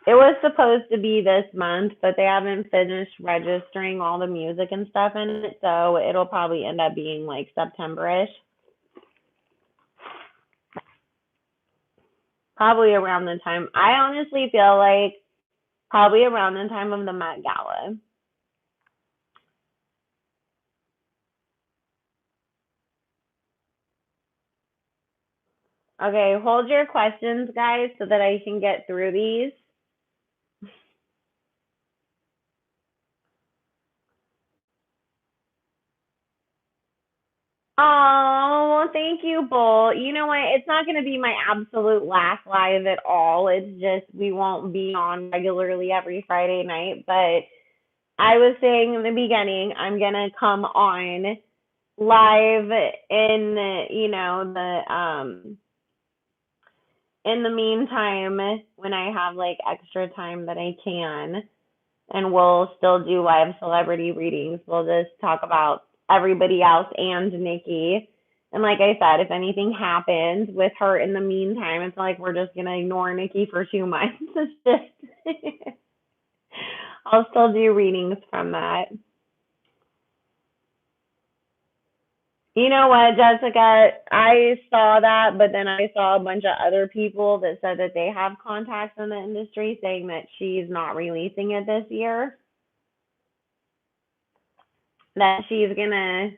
It was supposed to be this month, but they haven't finished registering all the music and stuff in it, so it'll probably end up being like September-ish. Probably around the time. I honestly feel like probably around the time of the Met Gala. Okay, hold your questions, guys, so that I can get through these. Oh, thank you, Bull. You know what? It's not going to be my absolute last live at all. It's just we won't be on regularly every Friday night. But I was saying in the beginning, I'm going to come on live in the meantime when I have like extra time that I can, and we'll still do live celebrity readings. We'll just talk about everybody else and Nicki. And like I said, if anything happens with her in the meantime, it's like we're just gonna ignore Nicki for 2 months. It's just I'll still do readings from that. You know what, Jessica? I saw that, but then I saw a bunch of other people that said that they have contacts in the industry saying that she's not releasing it this year. That she's gonna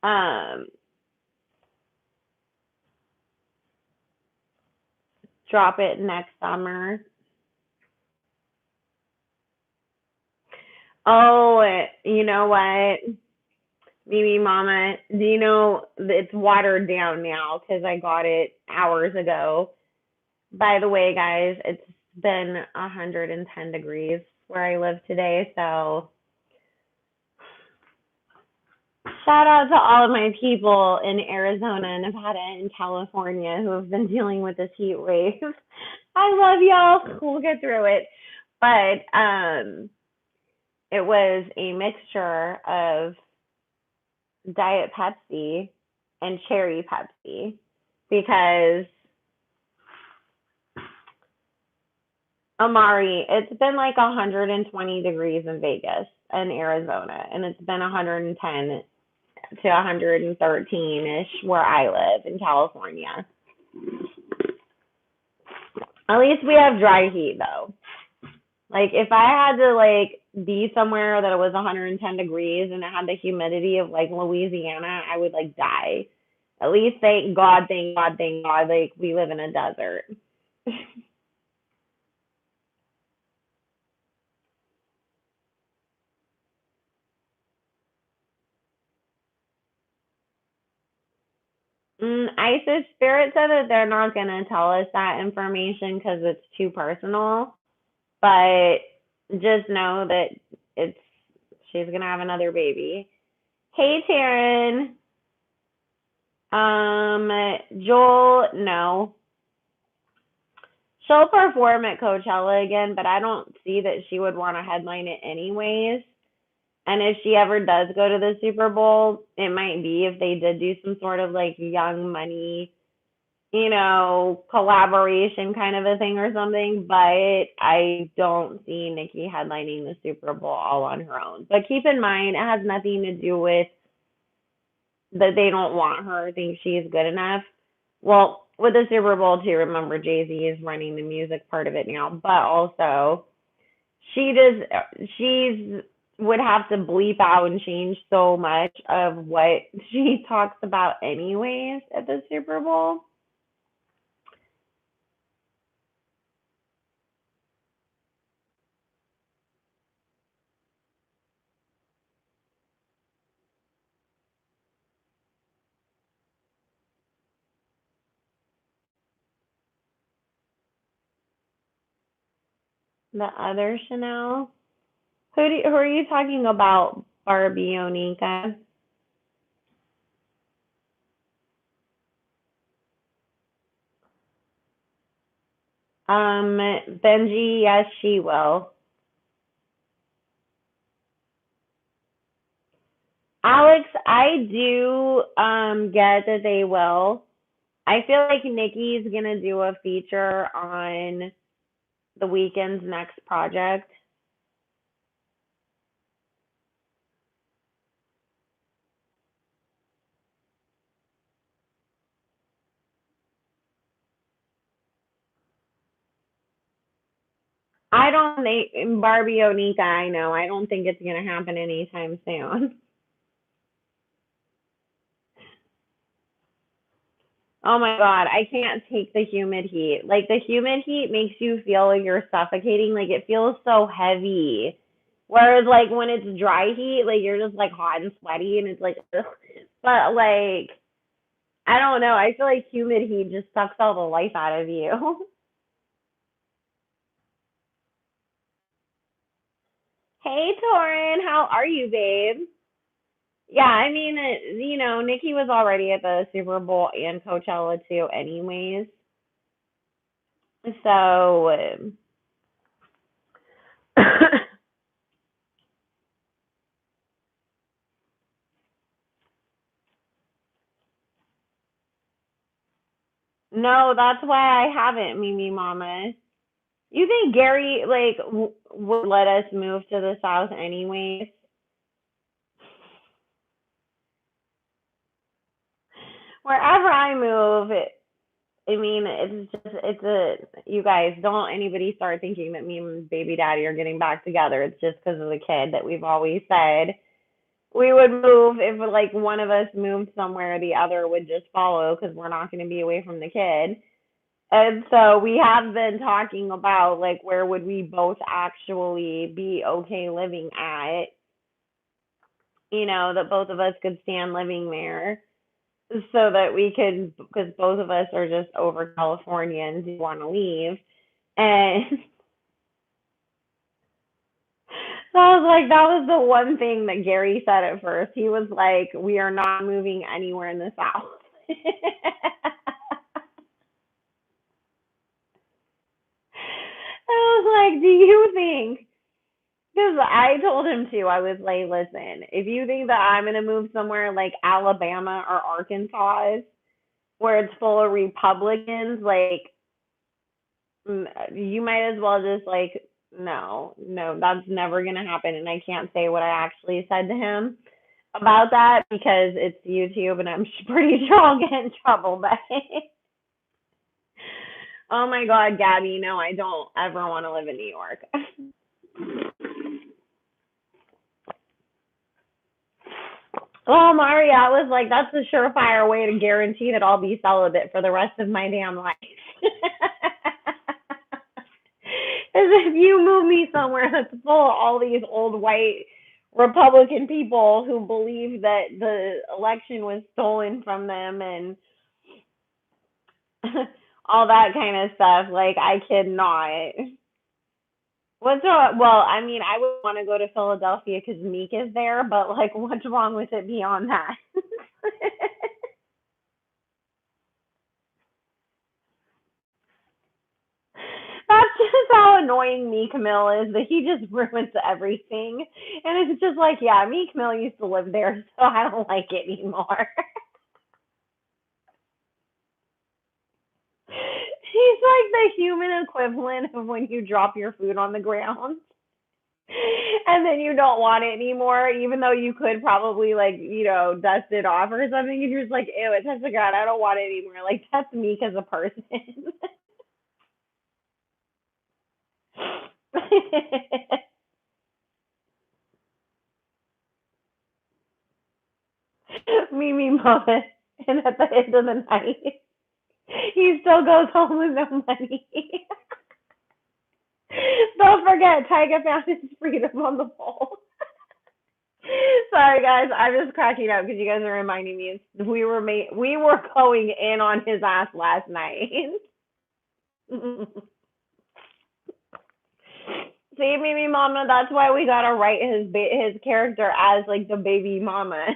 um drop it next summer. Oh, you know what? Mimi Mama, do you know it's watered down now because I got it hours ago. By the way, guys, it's been 110 degrees where I live today, so shout out to all of my people in Arizona, Nevada, and California who have been dealing with this heat wave. I love y'all. We'll get through it. But it was a mixture of Diet Pepsi and Cherry Pepsi because Amari, it's been like 120 degrees in Vegas and Arizona, and it's been 110 to 113 ish where I live in California. At least we have dry heat though. Like if I had to like be somewhere that it was 110 degrees and it had the humidity of like Louisiana, I would like die. At least thank God, thank God, thank God, like we live in a desert. Isis Spirit said that they're not going to tell us that information because it's too personal, but just know that it's she's going to have another baby. Hey, Taryn. Joel, no. She'll perform at Coachella again, but I don't see that she would want to headline it anyways. And if she ever does go to the Super Bowl, it might be if they did do some sort of like Young Money, collaboration kind of a thing or something. But I don't see Nicki headlining the Super Bowl all on her own. But keep in mind, it has nothing to do with that they don't want her or think she's good enough. Well, with the Super Bowl too, remember Jay-Z is running the music part of it now, but also she does she's would have to bleep out and change so much of what she talks about anyways at the Super Bowl. The other Chanel. Who are you talking about, Barbie Onika? Benji, yes, she will. Alex, I do get that they will. I feel like Nikki's gonna do a feature on the weekend's next project. I don't think Barbie Onika, I know. I don't think it's gonna happen anytime soon. Oh my God, I can't take the humid heat. Like the humid heat makes you feel like you're suffocating. Like it feels so heavy. Whereas like when it's dry heat, like you're just like hot and sweaty and it's like ugh. But like I don't know. I feel like humid heat just sucks all the life out of you. Hey Torin, how are you, babe? Yeah, I mean, Nikki was already at the Super Bowl and Coachella too, anyways. So, no, that's why I haven't, Mimi Mama. You think Gary like would let us move to the South anyways? Wherever I move, I mean, it's a you guys don't anybody start thinking that me and baby daddy are getting back together. It's just because of the kid that we've always said we would move if like one of us moved somewhere, the other would just follow because we're not going to be away from the kid. And so we have been talking about like where would we both actually be okay living at, that both of us could stand living there so that we could, because both of us are just over Californians who want to leave. And so I was like, that was the one thing that Gary said at first. He was like, we are not moving anywhere in the South. I was like, do you think? Because I told him to. I was like, listen, if you think that I'm going to move somewhere like Alabama or Arkansas where it's full of Republicans, like, you might as well just like, no, no, that's never going to happen. And I can't say what I actually said to him about that because it's YouTube and I'm pretty sure I'll get in trouble. But oh my God, Gabby, no, I don't ever want to live in New York. Well, Maria, I was like, that's a surefire way to guarantee that I'll be celibate for the rest of my damn life. Is if you move me somewhere that's full of all these old white Republican people who believe that the election was stolen from them and all that kind of stuff. Like, I cannot. What's wrong? Well, I mean, I would want to go to Philadelphia because Meek is there, but like, what's wrong with it beyond that? That's just how annoying Meek Mill is that he just ruins everything. And it's just like, yeah, Meek Mill used to live there, so I don't like it anymore. He's like the human equivalent of when you drop your food on the ground. And then you don't want it anymore, even though you could probably like, dust it off or something, and you're just like, ew, it tastes like God, I don't want it anymore. Like that's me as a person. Mimi moment. And at the end of the night, he still goes home with no money. Don't forget, Tyga found his freedom on the pole. Sorry guys, I'm just cracking up because you guys are reminding me we were going in on his ass last night. See, Mimi Mama, that's why we gotta write his character as like the baby mama.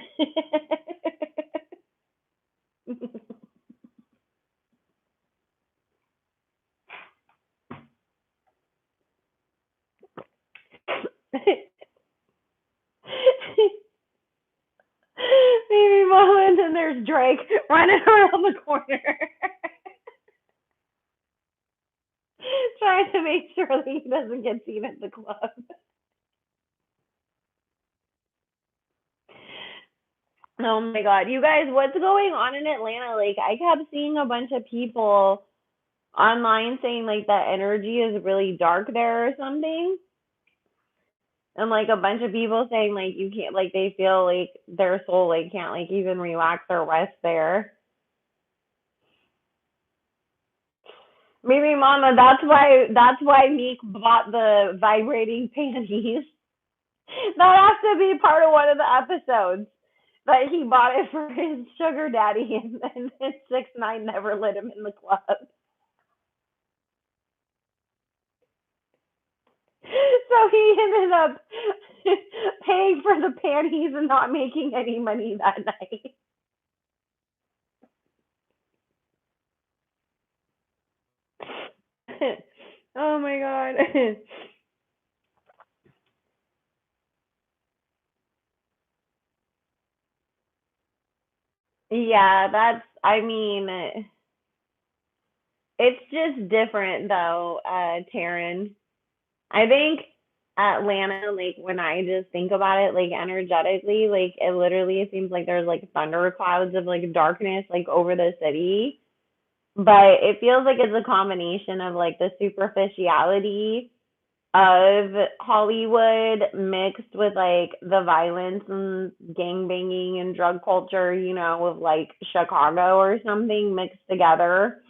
Baby mama, and then there's Drake running around the corner, trying to make sure that he doesn't get seen at the club. Oh my God, you guys, what's going on in Atlanta? Like, I kept seeing a bunch of people online saying like that energy is really dark there or something. And like a bunch of people saying like you can't, like they feel like their soul like can't like even relax or rest there. Maybe Mama, that's why Meek bought the vibrating panties. That has to be part of one of the episodes. That he bought it for his sugar daddy, and 6ix9ine never let him in the club. So he ended up paying for the panties and not making any money that night. Oh my God. Yeah, I mean, it's just different though, Taryn. I think Atlanta, like when I just think about it, like energetically, like it literally seems like there's like thunder clouds of like darkness like over the city. But it feels like it's a combination of like the superficiality of Hollywood mixed with like the violence and gang banging and drug culture, of like Chicago or something mixed together.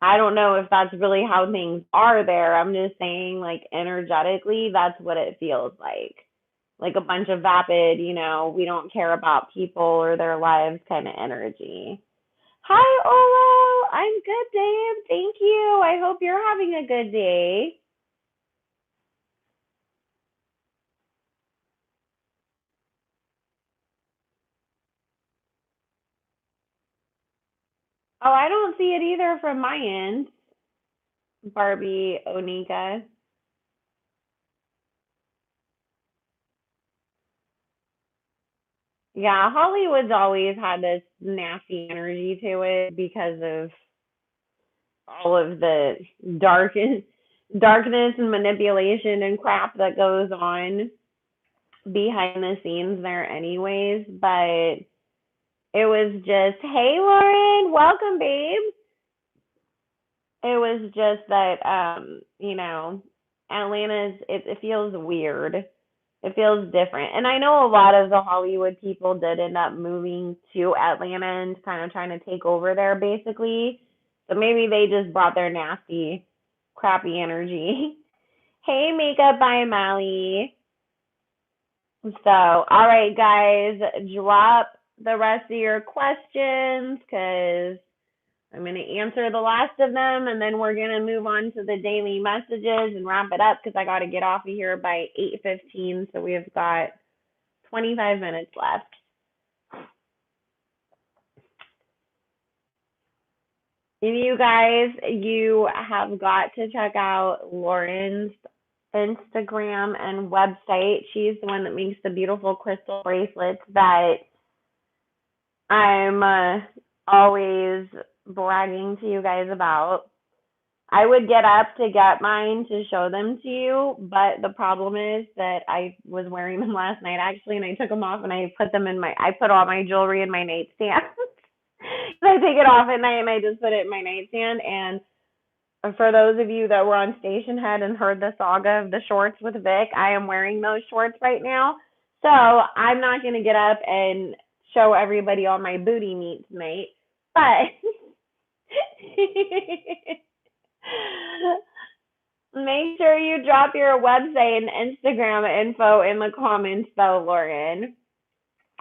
I don't know if that's really how things are there. I'm just saying, like, energetically, that's what it feels like. Like a bunch of vapid, we don't care about people or their lives kind of energy. Hi, Olo. I'm good, Dave. Thank you. I hope you're having a good day. Oh, I don't see it either from my end, Barbie Onika. Yeah, Hollywood's always had this nasty energy to it because of all of the dark darkness and manipulation and crap that goes on behind the scenes there anyways. But it was just, hey Lauren, welcome babe. It was just that Atlanta's, it feels weird. It feels different. And I know a lot of the Hollywood people did end up moving to Atlanta and kind of trying to take over there basically. So maybe they just brought their nasty, crappy energy. Hey, Makeup by Molly. So, all right, guys, drop the rest of your questions because I'm going to answer the last of them and then we're going to move on to the daily messages and wrap it up because I got to get off of here by 8:15. So we've got 25 minutes left. If you guys, you have got to check out Lauren's Instagram and website. She's the one that makes the beautiful crystal bracelets that I'm always bragging to you guys about. I would get up to get mine to show them to you, but the problem is that I was wearing them last night actually, and I took them off and I put all my jewelry in my nightstand. I take it off at night and I just put it in my nightstand. And for those of you that were on Station Head and heard the saga of the shorts with Vic, I am wearing those shorts right now. So I'm not going to get up and show everybody all my booty meat tonight. But make sure you drop your website and Instagram info in the comments though, Lauren.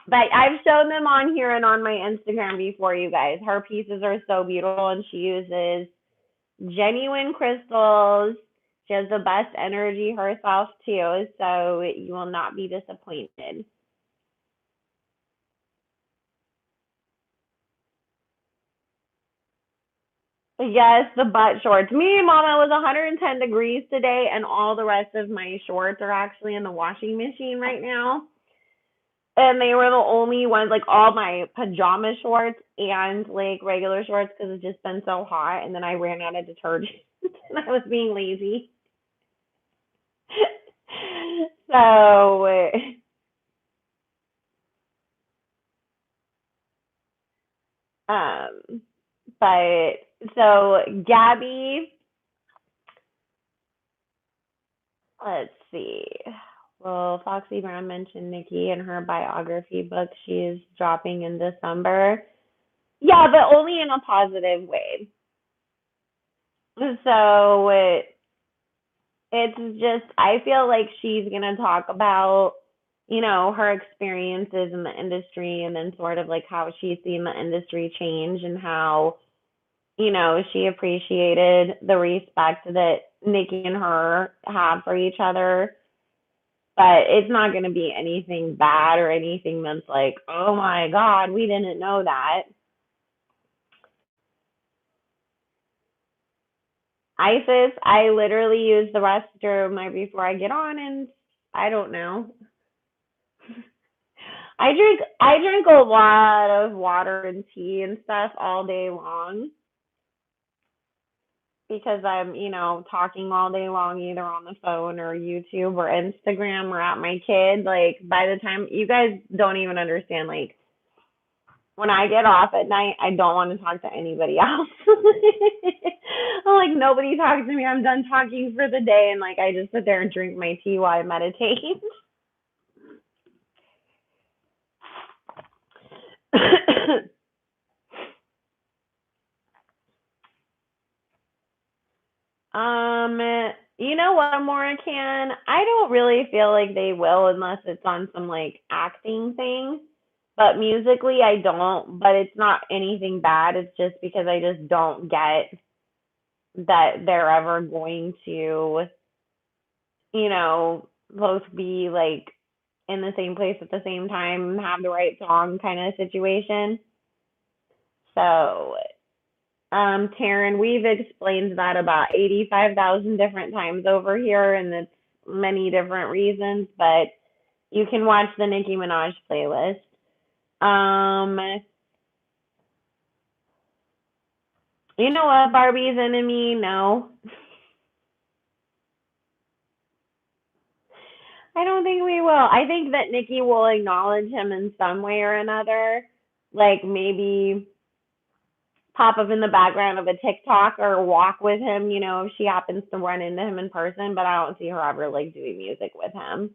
But I've shown them on here and on my Instagram before, you guys. Her pieces are so beautiful, and she uses genuine crystals. She has the best energy herself, too, so you will not be disappointed. Yes, the butt shorts. Me, Mama, it was 110 degrees today, and all the rest of my shorts are actually in the washing machine right now. And they were the only ones, like all my pajama shorts and like regular shorts, because it's just been so hot. And then I ran out of detergent, and I was being lazy. So, um, but so Gabby, let's see. Well, Foxy Brown mentioned Nikki in her biography book she's dropping in December. Yeah, but only in a positive way. So it's just, I feel like she's going to talk about, her experiences in the industry, and then sort of like how she's seen the industry change, and how, she appreciated the respect that Nikki and her have for each other. But it's not going to be anything bad or anything that's like, oh my God, we didn't know that. Isis, I literally use the restroom right before I get on, and I don't know. I drink a lot of water and tea and stuff all day long, because I'm, talking all day long either on the phone or YouTube or Instagram or at my kid. Like, by the time you guys don't even understand, like, when I get off at night, I don't want to talk to anybody else. I'm like, nobody talks to me. I'm done talking for the day, and like I just sit there and drink my tea while I meditate. Um, you know what, Maura can? I don't really feel like they will unless it's on some like acting thing. But musically, I don't. But it's not anything bad. It's just because I just don't get that they're ever going to, both be like in the same place at the same time, have the right song kind of situation. So, Taryn, we've explained that about 85,000 different times over here, and it's many different reasons, but you can watch the Nicki Minaj playlist. Um, you know what, Barbie's enemy? No. I don't think we will. I think that Nicki will acknowledge him in some way or another, like maybe pop up in the background of a TikTok or walk with him, if she happens to run into him in person, but I don't see her ever like doing music with him.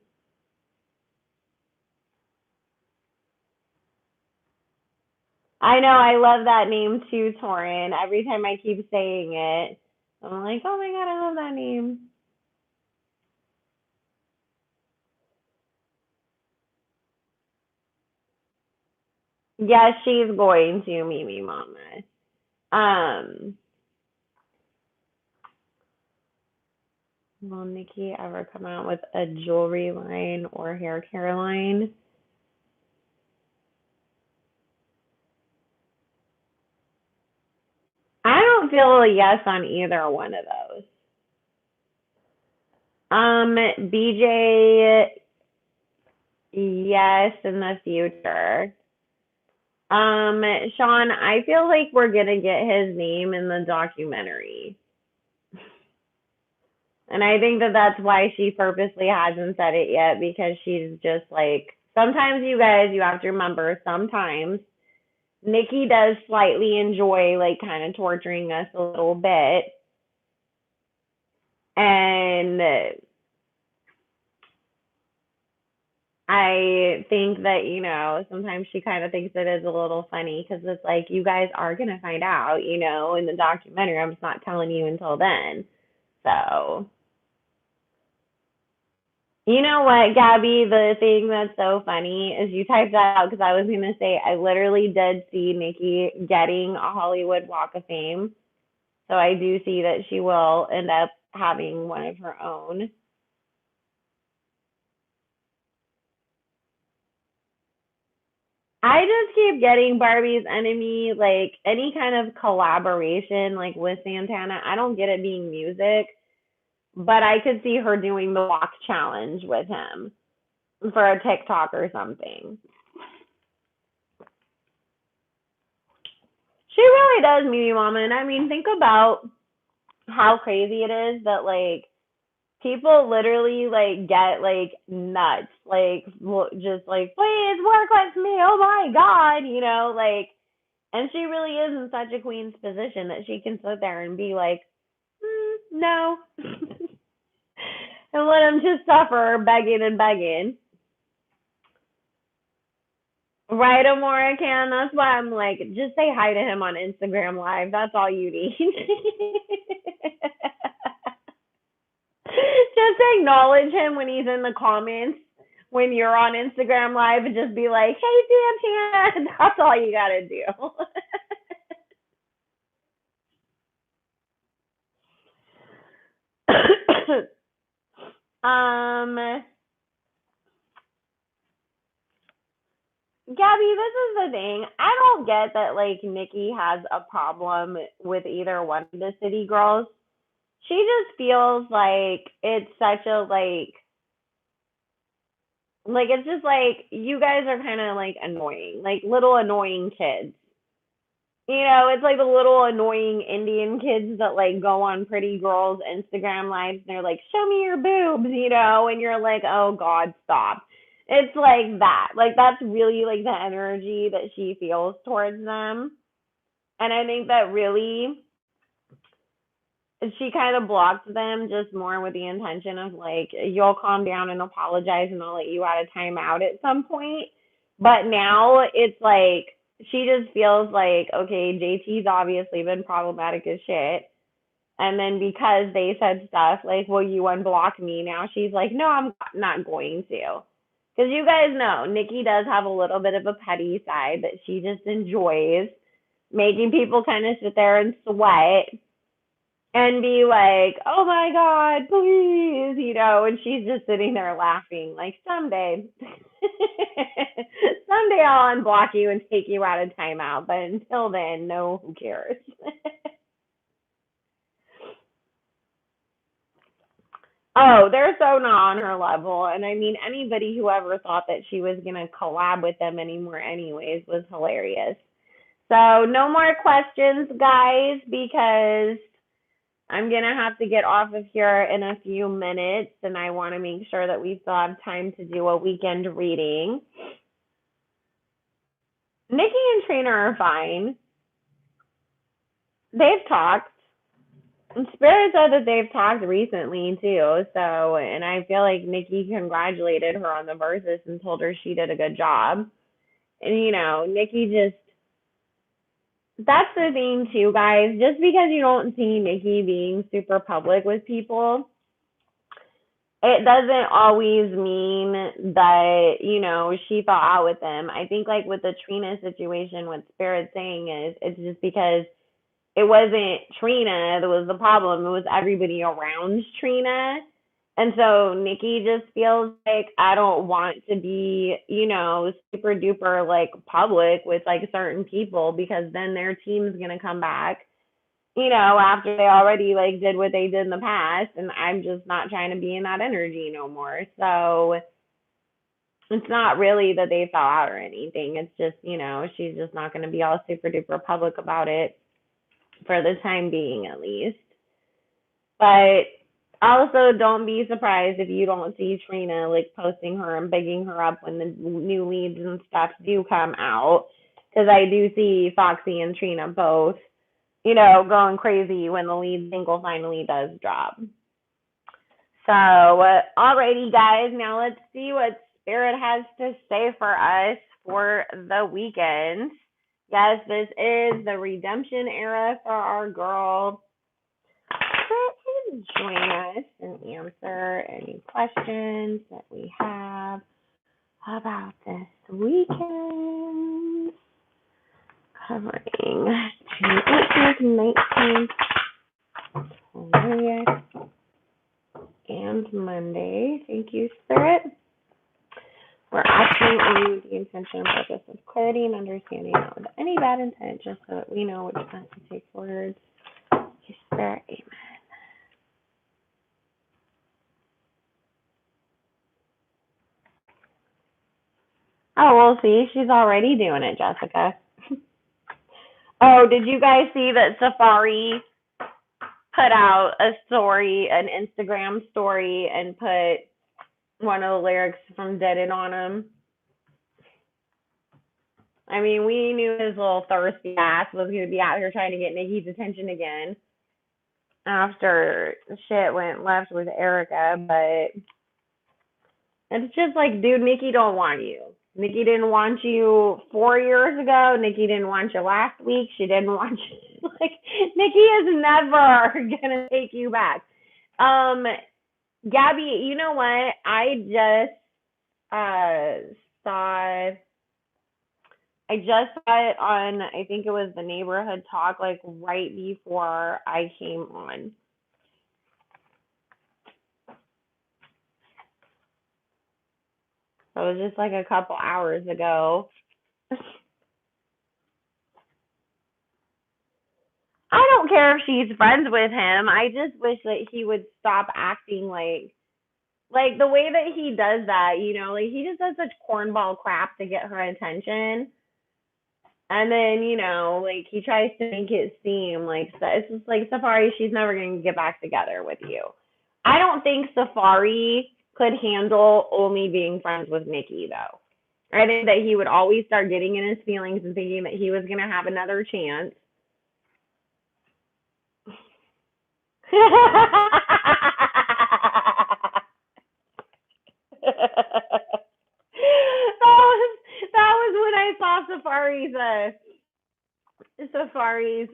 I know, I love that name too, Torin. Every time I keep saying it, I'm like, oh my God, I love that name. Yes, she's going to meet me, Mama. Um, will Nikki ever come out with a jewelry line or hair care line? I don't feel a yes on either one of those. BJ, yes, in the future. Sean, I feel like we're gonna get his name in the documentary. And I think that that's why she purposely hasn't said it yet because she's just like, sometimes you guys, you have to remember, sometimes Nicki does slightly enjoy like kind of torturing us a little bit. And I think that, sometimes she kind of thinks it is a little funny because it's like, you guys are going to find out, in the documentary. I'm just not telling you until then. So, you know what, Gabby? The thing that's so funny is you typed that out because I was going to say, I literally did see Nicki getting a Hollywood Walk of Fame. So I do see that she will end up having one of her own. I just keep getting Barbie's Enemy, like any kind of collaboration, like with Santana. I don't get it being music, but I could see her doing the walk challenge with him for a TikTok or something. She really does, Mimi Mama. And I mean, think about how crazy it is that like people literally like get like nuts, like just like please work with me. Oh my god, like. And she really is in such a queen's position that she can sit there and be like, no, and let him just suffer begging and begging. Right, Amora can. That's why I'm like, just say hi to him on Instagram Live. That's all you need. Just acknowledge him when he's in the comments when you're on Instagram Live and just be like, hey, Santana. That's all you got to do. um, Gabby, this is the thing. I don't get that like Nicki has a problem with either one of the city girls. She just feels like it's such a like it's just like you guys are kind of like annoying, like little annoying kids. It's like the little annoying Indian kids that like go on pretty girls' Instagram lives and they're like, "Show me your boobs," and you're like, "Oh God, stop." It's like that. Like that's really like the energy that she feels towards them. And I think that really she kind of blocked them just more with the intention of like, you'll calm down and apologize and I'll let you out of timeout at some point. But now it's like she just feels like, okay, JT's obviously been problematic as shit. And then because they said stuff like, will you unblock me? Now she's like, no, I'm not going to. Because you guys know, Nicki does have a little bit of a petty side that she just enjoys making people kind of sit there and sweat and be like, oh my God, please, and she's just sitting there laughing, like, someday, someday I'll unblock you and take you out of timeout. But until then, no, who cares? Oh, they're so not on her level. And I mean, anybody who ever thought that she was going to collab with them anymore, anyways, was hilarious. So, no more questions, guys, because I'm going to have to get off of here in a few minutes, and I want to make sure that we still have time to do a weekend reading. Nicki and Trina are fine. They've talked. And Spirit said that they've talked recently, too. So, and I feel like Nicki congratulated her on the verses and told her she did a good job. And, Nicki just, that's the thing, too, guys. Just because you don't see Nicki being super public with people, it doesn't always mean that, she fell out with them. I think like with the Trina situation, what Spirit's saying is it's just because it wasn't Trina that was the problem. It was everybody around Trina. And so Nicki just feels like I don't want to be, super duper like public with like certain people because then their team's gonna come back after they already like did what they did in the past, and I'm just not trying to be in that energy no more. So it's not really that they fell out or anything. It's just, she's just not going to be all super duper public about it for the time being, at least. But Also, don't be surprised if you don't see Trina like posting her and bigging her up when the new leads and stuff do come out. Because I do see Foxy and Trina both, going crazy when the lead single finally does drop. So, alrighty, guys, now let's see what Spirit has to say for us for the weekend. Yes, this is the redemption era for our girl. Join us and answer any questions that we have about this weekend. Covering June 18th, 19th, 20th, and Monday. Thank you, Spirit. We're asking only with the intention and purpose of clarity and understanding, not with any bad intent, just so that we know which not to take words. Yes, Spirit, amen. Oh, we'll see. She's already doing it, Jessica. Oh, did you guys see that Safari put out a story, an Instagram story, and put one of the lyrics from Dead It on him? I mean, we knew his little thirsty ass was going to be out here trying to get Nicki's attention again after shit went left with Erica, but it's just like, dude, Nicki don't want you. Nicki didn't want you 4 years ago. Nicki didn't want you last week. She didn't want you. Like, Nicki is never gonna take you back. Gabby, you know what? I just saw. I just saw it on. I think it was the Neighborhood Talk, like right before I came on. So it was just like a couple hours ago. I don't care if she's friends with him. I just wish that he would stop acting like the way that he does that, like he just does such cornball crap to get her attention. And then, like he tries to make it seem like it's just like Safari, she's never going to get back together with you. I don't think Safari could handle only being friends with Nicki though. I think that he would always start getting in his feelings and thinking that he was going to have another chance. that was when I saw Safari's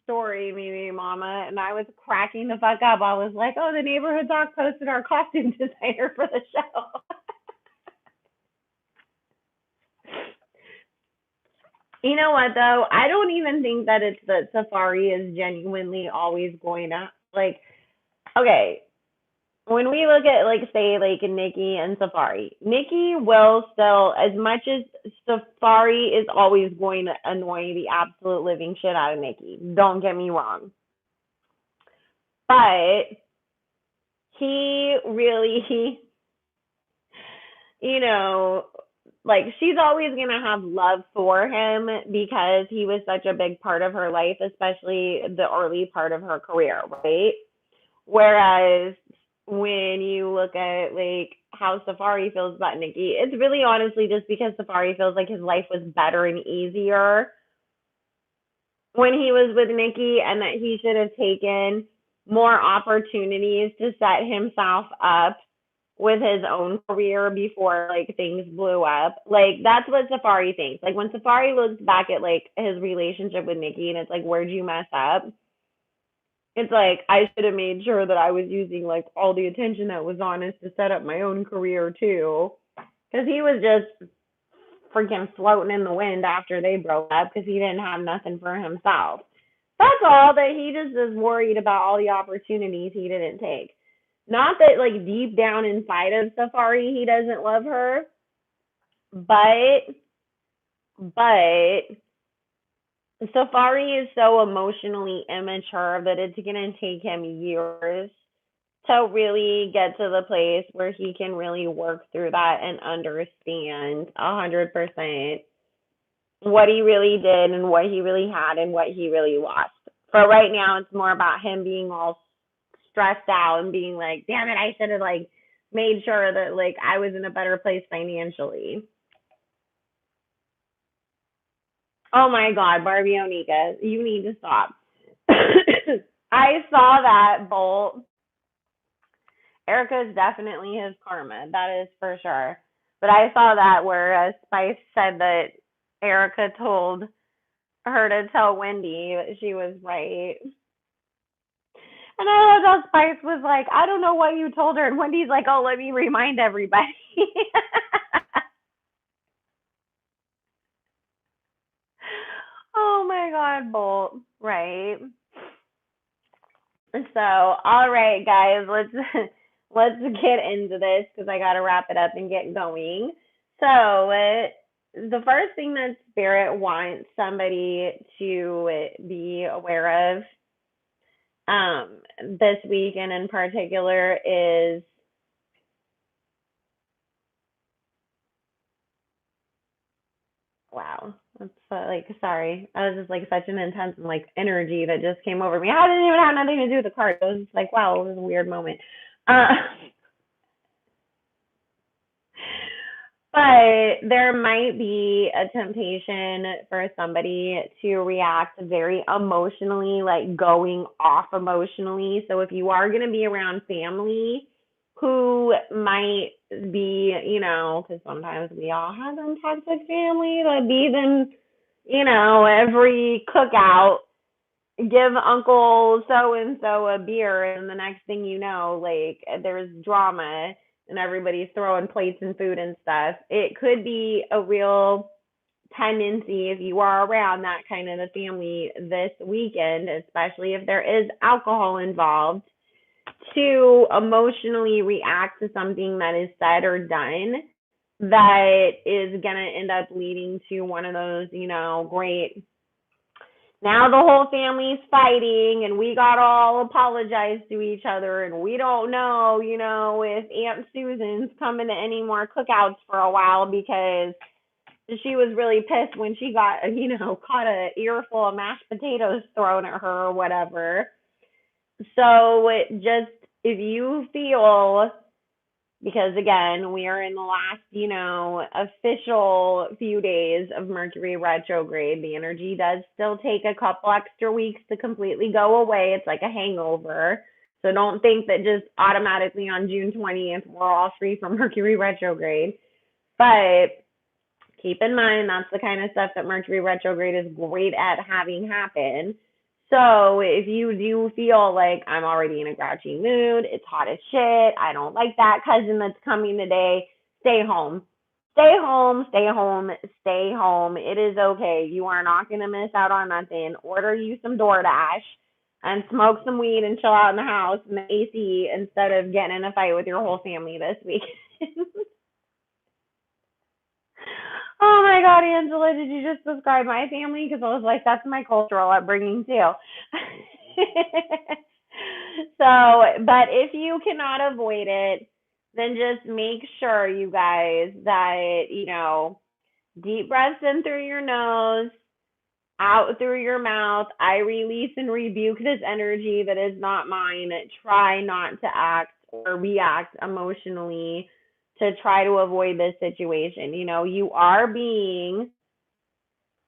story, Mimi Mama, and I was cracking the fuck up. I was like, "Oh, the Neighborhood Doc posted our costume designer for the show." You know what though? I don't even think that it's that Safari is genuinely always going to like. Okay, when we look at like say like Nicki and Safari, Nicki will still, as much as Safari is always going to annoy the absolute living shit out of Nicki. Don't get me wrong. But he really, you know, like she's always going to have love for him because he was such a big part of her life, especially the early part of her career, right? Whereas when you look at like how Safari feels about Nicki, it's really honestly just because Safari feels like his life was better and easier when he was with Nicki and that he should have taken more opportunities to set himself up with his own career before like things blew up. Like that's what Safari thinks. Like when Safari looks back at like his relationship with Nicki and it's like, where'd you mess up? It's like I should have made sure that I was using like all the attention that was on us to set up my own career too. Because he was just freaking floating in the wind after they broke up because he didn't have nothing for himself. That's all, that he just is worried about all the opportunities he didn't take. Not that like deep down inside of Safari he doesn't love her, but but Safari is so emotionally immature that it's gonna take him years to really get to the place where he can really work through that and understand 100% what he really did and what he really had and what he really lost. For right now, it's more about him being all stressed out and being like, damn it, I should have like made sure that like I was in a better place financially. Oh my God, Barbie Onika, you need to stop. I saw that bolt. Erica is definitely his karma. That is for sure. But I saw that where Spice said that Erica told her to tell Wendy that she was right. And I love how Spice was like, I don't know what you told her. And Wendy's like, oh, let me remind everybody. Oh my God, Bolt. Right. So, all right, guys, let's get into this because I got to wrap it up and get going. So, the first thing that Spirit wants somebody to be aware of this weekend in particular is wow. That's like sorry. I was just like such an intense like energy that just came over me. I didn't even have nothing to do with the card. It was just like wow, it was a weird moment. Uh, but there might be a temptation for somebody to react very emotionally, like going off emotionally. So if you are going to be around family who might be, because sometimes we all have them toxic family that be them, every cookout, give Uncle so and so a beer, and the next thing you know, like there's drama and everybody's throwing plates and food and stuff. It could be a real tendency if you are around that kind of a family this weekend, especially if there is alcohol involved, to emotionally react to something that is said or done that is going to end up leading to one of those, great now the whole family's fighting and we got all apologized to each other and we don't know, if Aunt Susan's coming to any more cookouts for a while because she was really pissed when she got, caught a earful of mashed potatoes thrown at her or whatever. So just if you feel because again, we are in the last, official few days of Mercury retrograde. The energy does still take a couple extra weeks to completely go away. It's like a hangover. So don't think that just automatically on June 20th, we're all free from Mercury retrograde. But keep in mind, that's the kind of stuff that Mercury retrograde is great at having happen. So if you do feel like I'm already in a grouchy mood, it's hot as shit, I don't like that cousin that's coming today, stay home. Stay home, stay home, stay home. It is okay. You are not going to miss out on nothing. Order you some DoorDash and smoke some weed and chill out in the house in the AC instead of getting in a fight with your whole family this week. Oh my God, Angela, did you just describe my family? Because I was like, that's my cultural upbringing too. So, but if you cannot avoid it, then just make sure, you guys, that, deep breaths in through your nose, out through your mouth. I release and rebuke this energy that is not mine. Try not to act or react emotionally to try to avoid this situation. You are being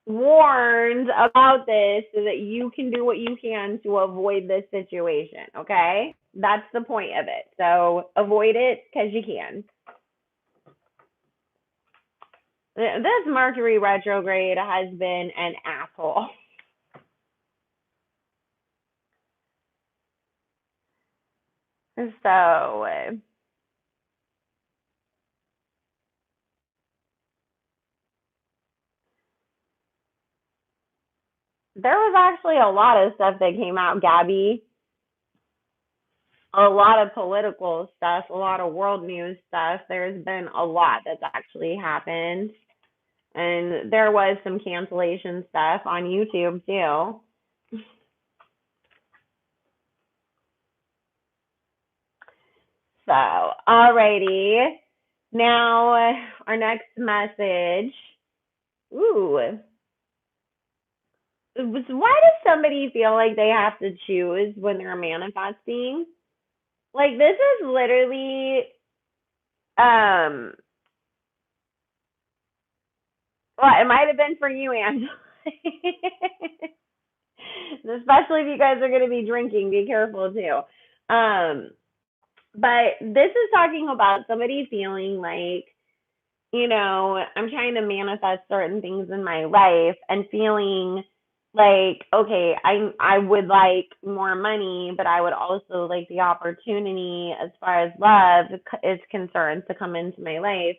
warned about this so that you can do what you can to avoid this situation. Okay? That's the point of it. So avoid it because you can. This Mercury retrograde has been an asshole. So, there was actually a lot of stuff that came out, Gabby. A lot of political stuff, a lot of world news stuff. There's been a lot that's actually happened. And there was some cancellation stuff on YouTube too. So, alrighty. Now, our next message. Ooh. Why does somebody feel like they have to choose when they're manifesting? Like this is literally um well, it might have been for you, Angela. Especially if you guys are gonna be drinking, be careful too. Um, but this is talking about somebody feeling like, I'm trying to manifest certain things in my life and feeling like, okay, I would like more money, but I would also like the opportunity as far as love is concerned to come into my life.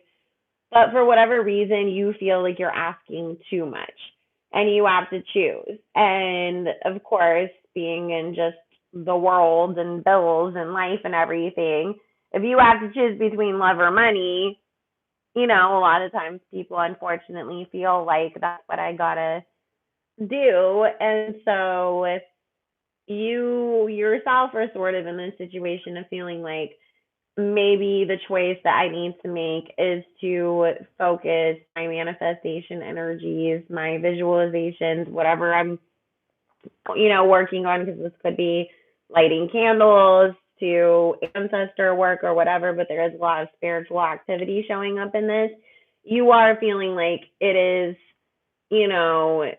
But for whatever reason, you feel like you're asking too much and you have to choose. And of course, being in just the world and bills and life and everything, if you have to choose between love or money, a lot of times people unfortunately feel like that's what I gotta do. And so you yourself are sort of in this situation of feeling like maybe the choice that I need to make is to focus my manifestation energies, my visualizations, whatever I'm, working on, because this could be lighting candles to ancestor work or whatever, but there is a lot of spiritual activity showing up in this. You are feeling like it is, you know,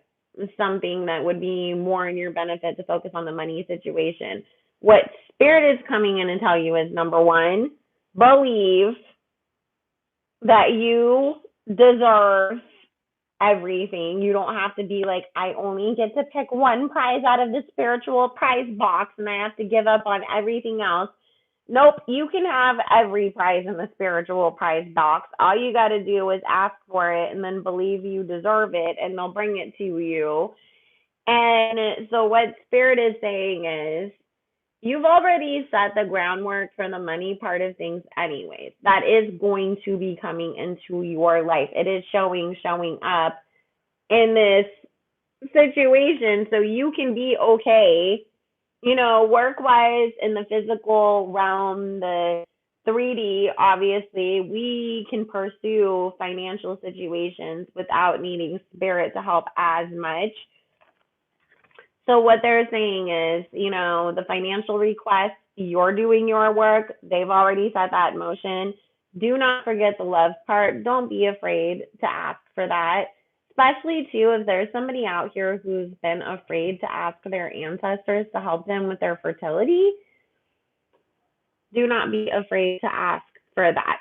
something that would be more in your benefit to focus on the money situation. What spirit is coming in and tell you is number one, believe that you deserve everything. You don't have to be like, I only get to pick one prize out of the spiritual prize box and I have to give up on everything else. Nope, you can have every prize in the spiritual prize box. All you got to do is ask for it and then believe you deserve it, and they'll bring it to you. And so, what Spirit is saying is, you've already set the groundwork for the money part of things, anyways. That is going to be coming into your life. It is showing up in this situation, so you can be okay, work wise in the physical realm, the 3D, obviously, we can pursue financial situations without needing spirit to help as much. So, what they're saying is, the financial request, you're doing your work, they've already set that in motion. Do not forget the love part. Don't be afraid to ask for that. Especially, too, if there's somebody out here who's been afraid to ask their ancestors to help them with their fertility, do not be afraid to ask for that.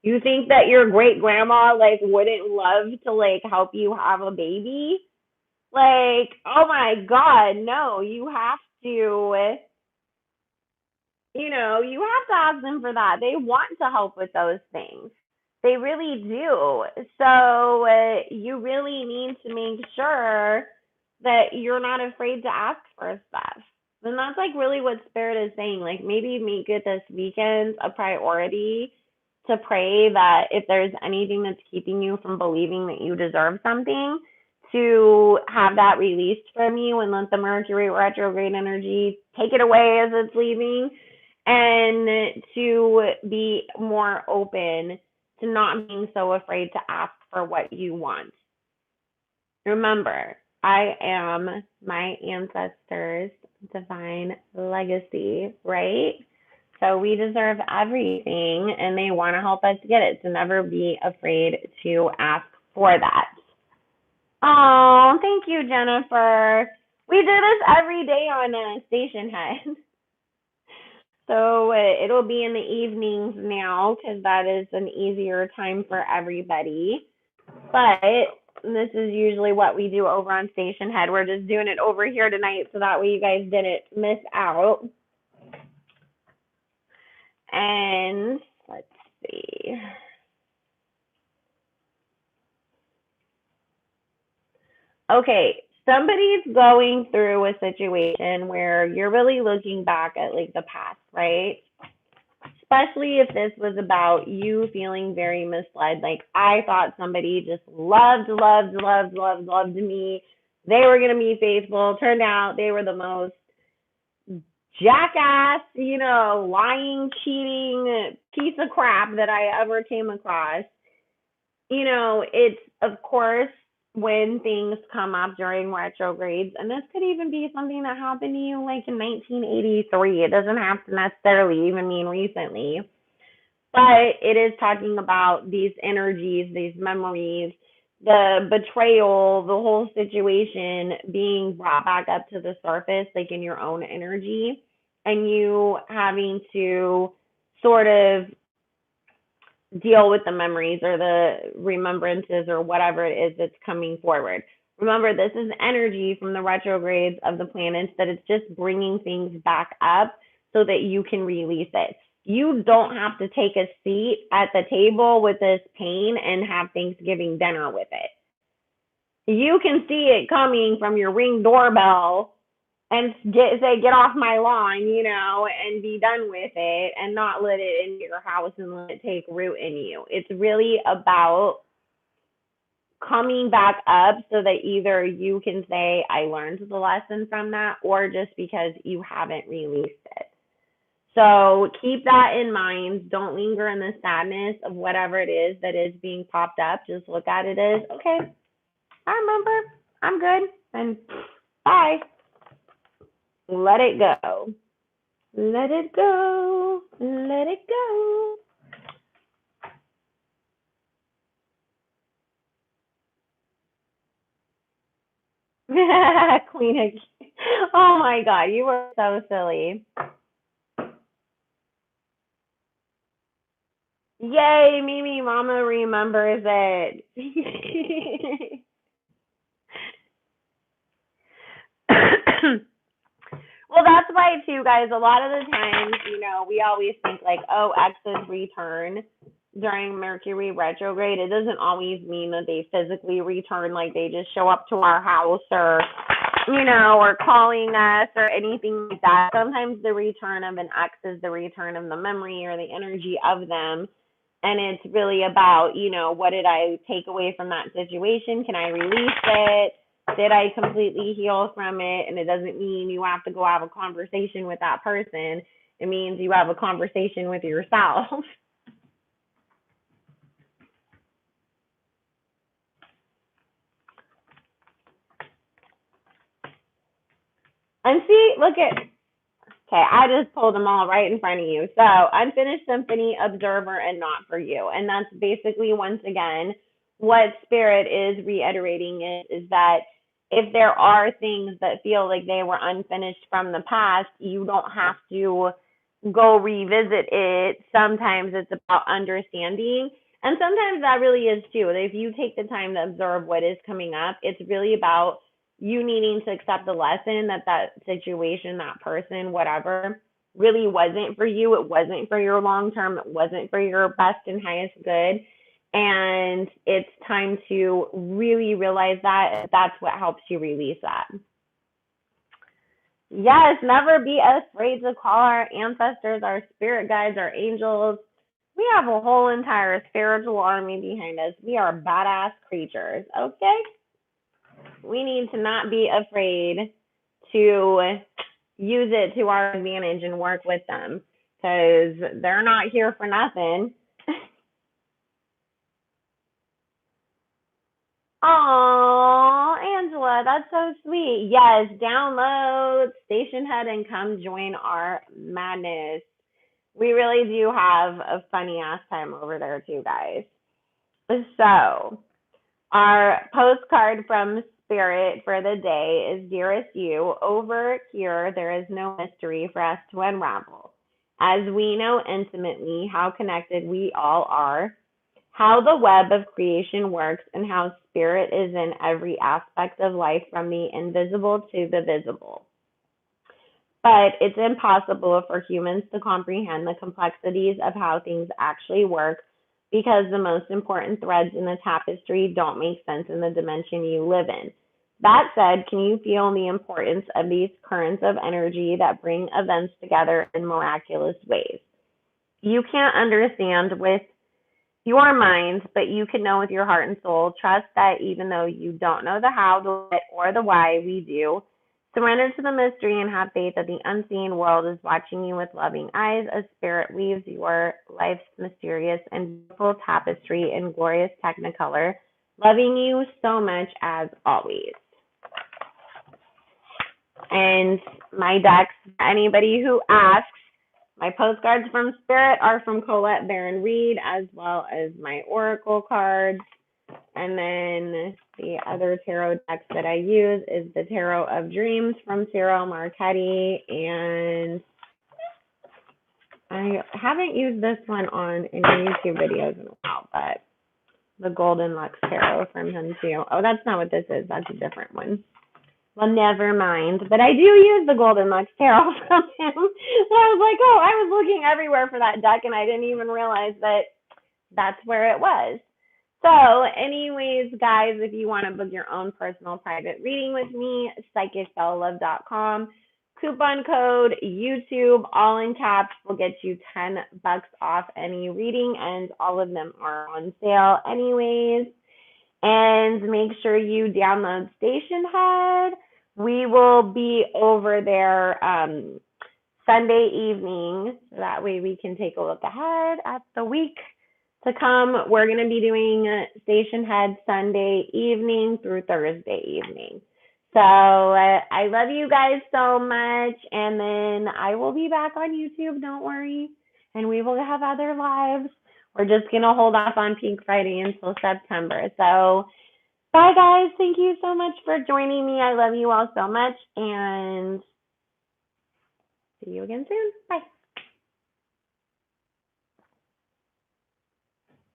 You think that your great grandma like wouldn't love to like help you have a baby? Like, oh my God, no, you have to ask them for that. They want to help with those things. They really do. So you really need to make sure that you're not afraid to ask for stuff. And that's like really what Spirit is saying. Like maybe make it this weekend a priority to pray that if there's anything that's keeping you from believing that you deserve something, to have that released from you and let the Mercury retrograde energy take it away as it's leaving, and to be more open to not being so afraid to ask for what you want. Remember, I am my ancestors' divine legacy, right? So we deserve everything and they want to help us get it. So never be afraid to ask for that. Oh, thank you, Jennifer. We do this every day on Station Head. So it'll be in the evenings now because that is an easier time for everybody. But this is usually what we do over on Station Head. We're just doing it over here tonight so that way you guys didn't miss out. And let's see. Okay, somebody's going through a situation where you're really looking back at like the past, right? Especially if this was about you feeling very misled. Like I thought somebody just loved me. They were going to be faithful. Turned out they were the most jackass, lying, cheating piece of crap that I ever came across. It's of course when things come up during retrogrades, and this could even be something that happened to you like in 1983. It doesn't have to necessarily even mean recently, but it is talking about these energies, these memories, the betrayal, the whole situation being brought back up to the surface, like in your own energy, and you having to sort of deal with the memories or the remembrances or whatever it is that's coming forward. Remember, this is energy from the retrogrades of the planets that it's just bringing things back up so that you can release it. You don't have to take a seat at the table with this pain and have Thanksgiving dinner with it. You can see it coming from your Ring doorbell and get off my lawn, and be done with it and not let it into your house and let it take root in you. It's really about coming back up so that either you can say, I learned the lesson from that, or just because you haven't released it. So keep that in mind. Don't linger in the sadness of whatever it is that is being popped up. Just look at it as, okay, I remember, I'm good, and bye. Let it go. Let it go. Let it go. Queen of, oh my God, you were so silly. Yay, Mimi Mama remembers it. Well, that's why too, guys. A lot of the times, we always think like, oh, exes return during Mercury retrograde. It doesn't always mean that they physically return, like they just show up to our house or, or calling us or anything like that. Sometimes the return of an ex is the return of the memory or the energy of them. And it's really about, what did I take away from that situation? Can I release it? Did I completely heal from it? And it doesn't mean you have to go have a conversation with that person. It means you have a conversation with yourself. And see, look at, okay, I just pulled them all right in front of you. So, unfinished symphony, observer, and not for you. And that's basically, once again, what Spirit is reiterating is that if there are things that feel like they were unfinished from the past, you don't have to go revisit it. Sometimes it's about understanding. And sometimes that really is too. If you take the time to observe what is coming up, it's really about you needing to accept the lesson that situation, that person, whatever, really wasn't for you. It wasn't for your long term. It wasn't for your best and highest good. And it's time to really realize that. That's what helps you release that. Yes, never be afraid to call our ancestors, our spirit guides, our angels. We have a whole entire spiritual army behind us. We are badass creatures, okay? We need to not be afraid to use it to our advantage and work with them because they're not here for nothing. Oh, Angela, that's so sweet. Yes, download Station Head and come join our madness. We really do have a funny ass time over there too, guys. So, our postcard from Spirit for the day is Dearest You. Over here, there is no mystery for us to unravel. As we know intimately how connected we all are, how the web of creation works, and how spirit is in every aspect of life from the invisible to the visible. But it's impossible for humans to comprehend the complexities of how things actually work because the most important threads in the tapestry don't make sense in the dimension you live in. That said, can you feel the importance of these currents of energy that bring events together in miraculous ways? You can't understand with your mind, but you can know with your heart and soul. Trust that even though you don't know the how, the what, or the why, we do. Surrender to the mystery and have faith that the unseen world is watching you with loving eyes as spirit weaves your life's mysterious and beautiful tapestry in glorious technicolor Loving you so much as always. And my decks, anybody who asks, my postcards from Spirit are from Colette Baron Reed, as well as my Oracle cards. And then the other tarot deck that I use is the Tarot of Dreams from Cyril Marchetti. And I haven't used this one on any YouTube videos in a while, but the Golden Lux Tarot from him too. Oh, that's not what this is. That's a different one. Well, never mind. But I do use the Golden Lux Tarot from him. So I was like, oh, I was looking everywhere for that deck, and I didn't even realize that that's where it was. So, anyways, guys, if you want to book your own personal private reading with me, psychicfellowlove.com. Coupon code YouTube, all in caps, will get you $10 off any reading, and all of them are on sale anyways. And make sure you download Station Head. We will be over there Sunday evening, so that way we can take a look ahead at the week to come. We're going to be doing Station Head Sunday evening through Thursday evening. So I love you guys so much, and then I will be back on YouTube, don't worry, and we will have other lives. We're just going to hold off on Pink Friday until September. So bye, guys. Thank you so much for joining me. I love you all so much, and see you again soon. Bye.